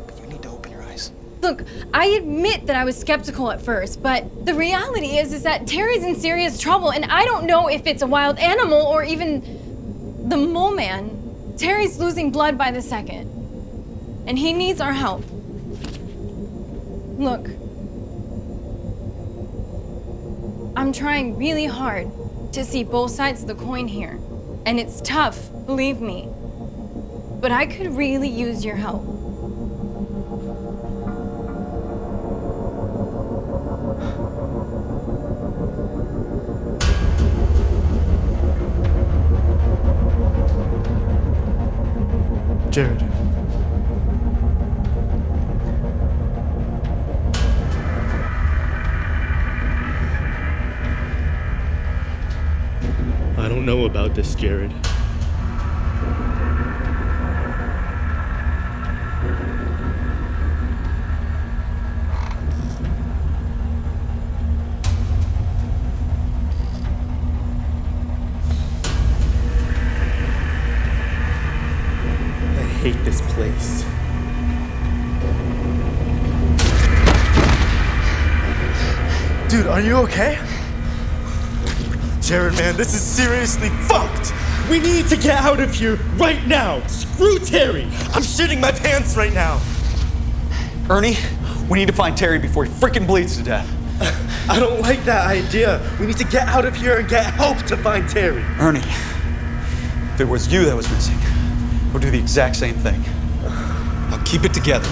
Speaker 6: But you need to open your eyes.
Speaker 2: Look, I admit that I was skeptical at first, but the reality is that Terry's in serious trouble, and I don't know if it's a wild animal or even the mole man. Terry's losing blood by the second, and he needs our help. Look, I'm trying really hard to see both sides of the coin here, and it's tough, believe me, but I could really use your help.
Speaker 16: Jared. I don't know about this, Jared. I hate this place. Dude, are you okay? Jared, man, this is seriously fucked. We need to get out of here right now. Screw Terry. I'm shitting my pants right now.
Speaker 5: Ernie, we need to find Terry before he freaking bleeds to death.
Speaker 16: I don't like that idea. We need to get out of here and get help to find Terry.
Speaker 5: Ernie, if it was you that was missing, we'll do the exact same thing. Now keep it together.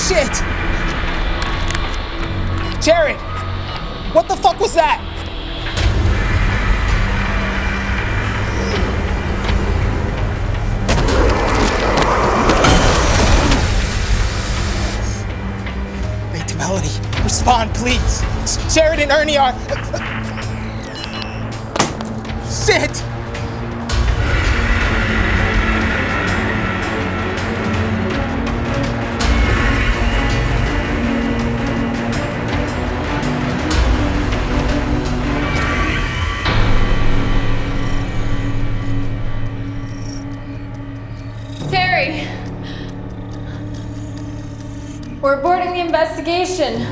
Speaker 6: Shit! Jared! What the fuck was that? Wait, Melody, respond, please. Jared and Ernie are... Shit!
Speaker 2: Terry! We're aborting the investigation.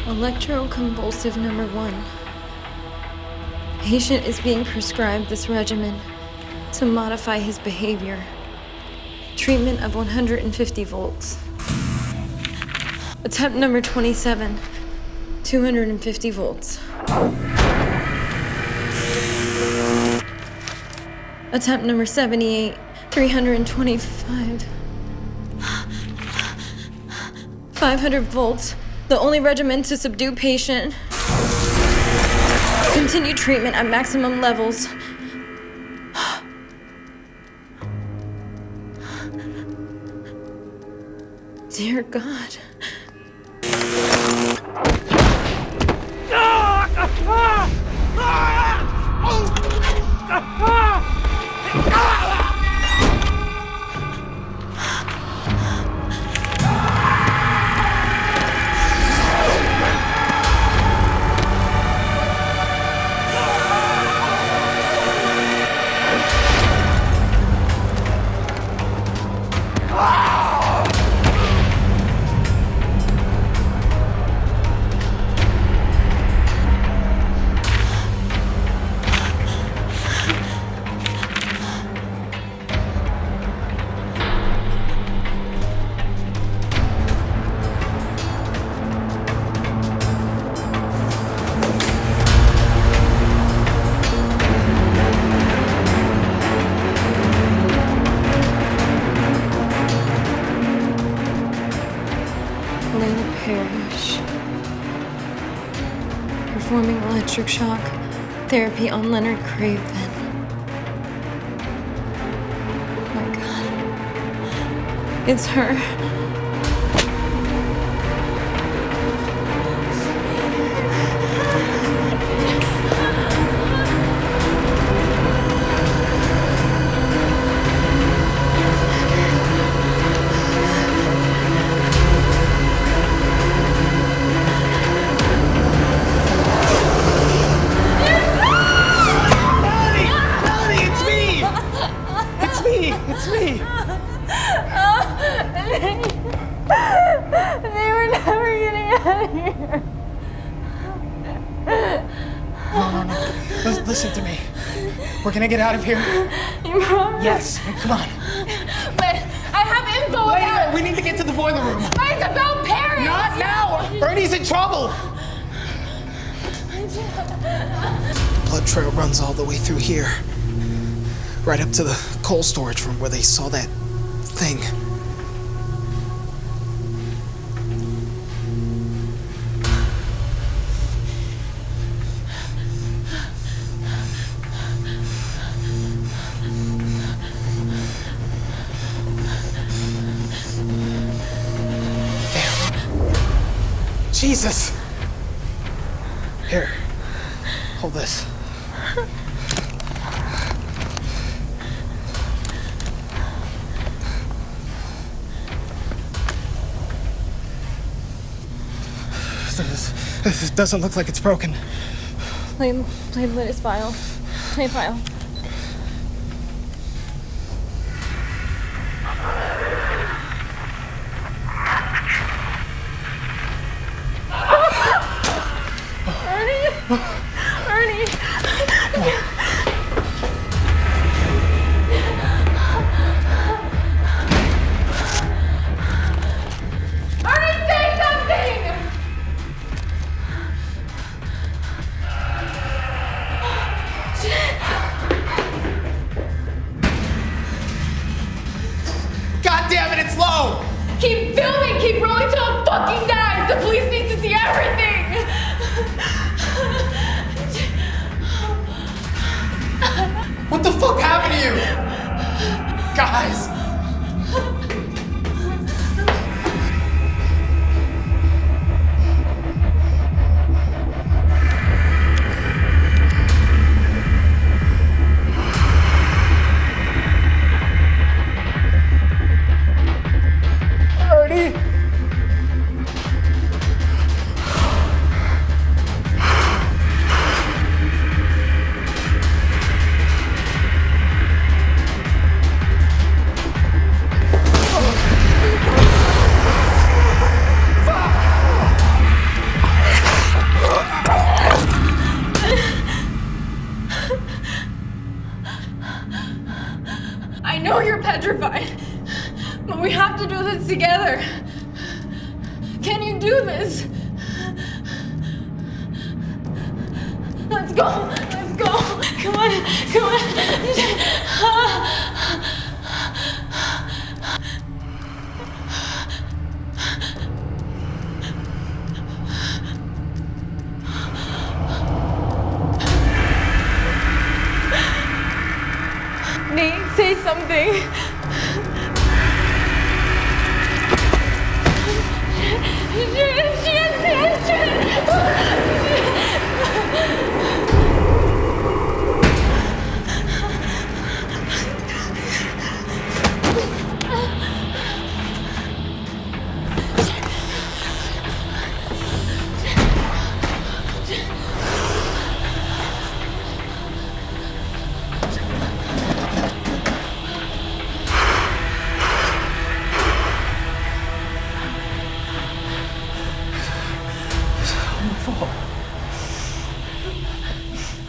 Speaker 2: Electroconvulsive number 1. Patient is being prescribed this regimen to modify his behavior. Treatment of 150 volts. Attempt number 27, 250 volts. Attempt number 78, 325. 500 volts. The only regimen to subdue patient. Continue treatment at maximum levels. Dear God. Performing electric shock therapy on Leonard Craven. Oh my God. It's her.
Speaker 6: It's me!
Speaker 2: They were never getting out of here.
Speaker 6: No. Listen to me. We're gonna get out of here.
Speaker 2: You promise?
Speaker 6: Yes, come on.
Speaker 2: But I have info about...
Speaker 6: We need to get to the boiler room.
Speaker 2: But it's about Perry!
Speaker 6: Not now! Ernie's in trouble! Blood trail runs all the way through here. Right up to the coal storage room where they saw that thing. Damn. Jesus! Here, hold this. It doesn't look like it's broken.
Speaker 2: Play the latest file. Play file. Ernie! Ernie, say something!
Speaker 6: God damn it, it's low!
Speaker 2: Keep filming! Keep rolling till it fucking dies! The police need to see everything!
Speaker 6: What the fuck happened to you? Guys! Ernie!
Speaker 2: I know you're petrified, but we have to do this together. Can you do this? Let's go. Let's go. Come on. Come on. Nate, say something.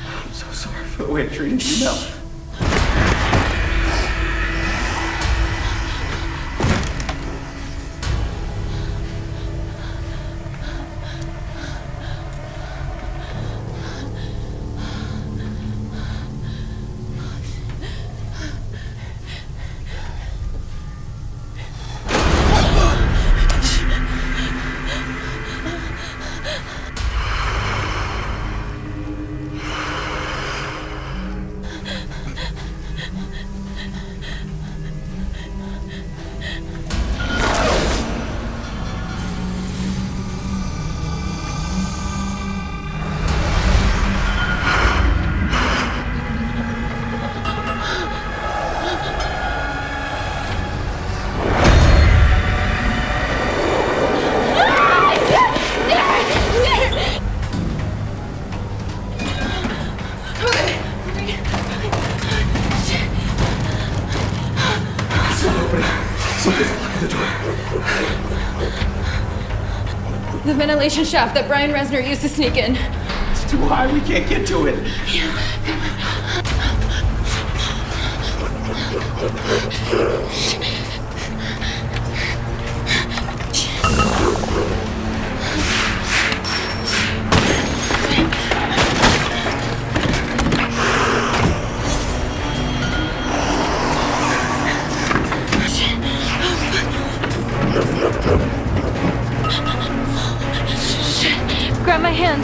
Speaker 1: I'm so sorry for the way I treated you, Mel.
Speaker 2: The ventilation shaft that Brian Resner used to sneak in.
Speaker 1: It's too high, we can't get to it.
Speaker 2: Grab my hand.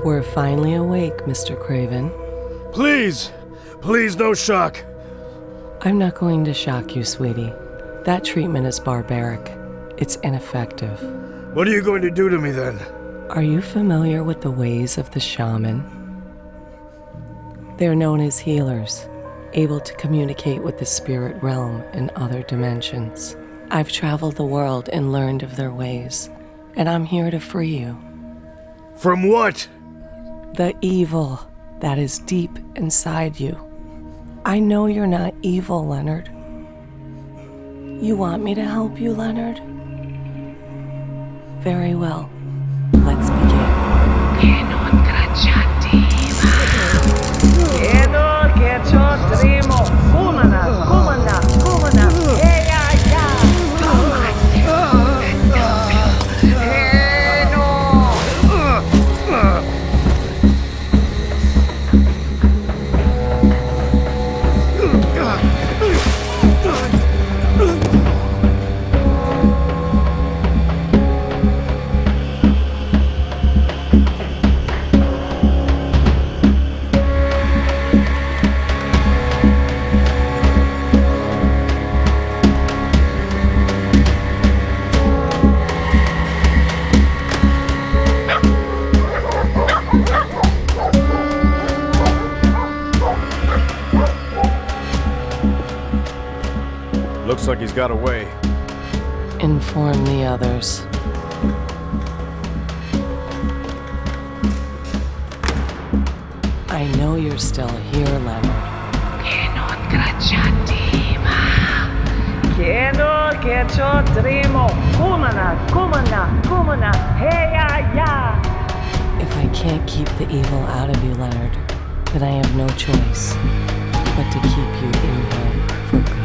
Speaker 9: We're finally awake, Mr. Craven.
Speaker 12: Please! Please, no shock!
Speaker 9: I'm not going to shock you, sweetie. That treatment is barbaric. It's ineffective.
Speaker 12: What are you going to do to me then?
Speaker 9: Are you familiar with the ways of the shaman? They're known as healers, able to communicate with the spirit realm and other dimensions. I've traveled the world and learned of their ways, and I'm here to free you.
Speaker 12: From what?
Speaker 9: The evil that is deep inside you. I know you're not evil, Leonard. You want me to help you, Leonard? Very well. Let's begin.
Speaker 8: Looks like he's got away.
Speaker 9: Inform the others. I know you're still here, Leonard. If I can't keep the evil out of you, Leonard, then I have no choice but to keep you in here for good.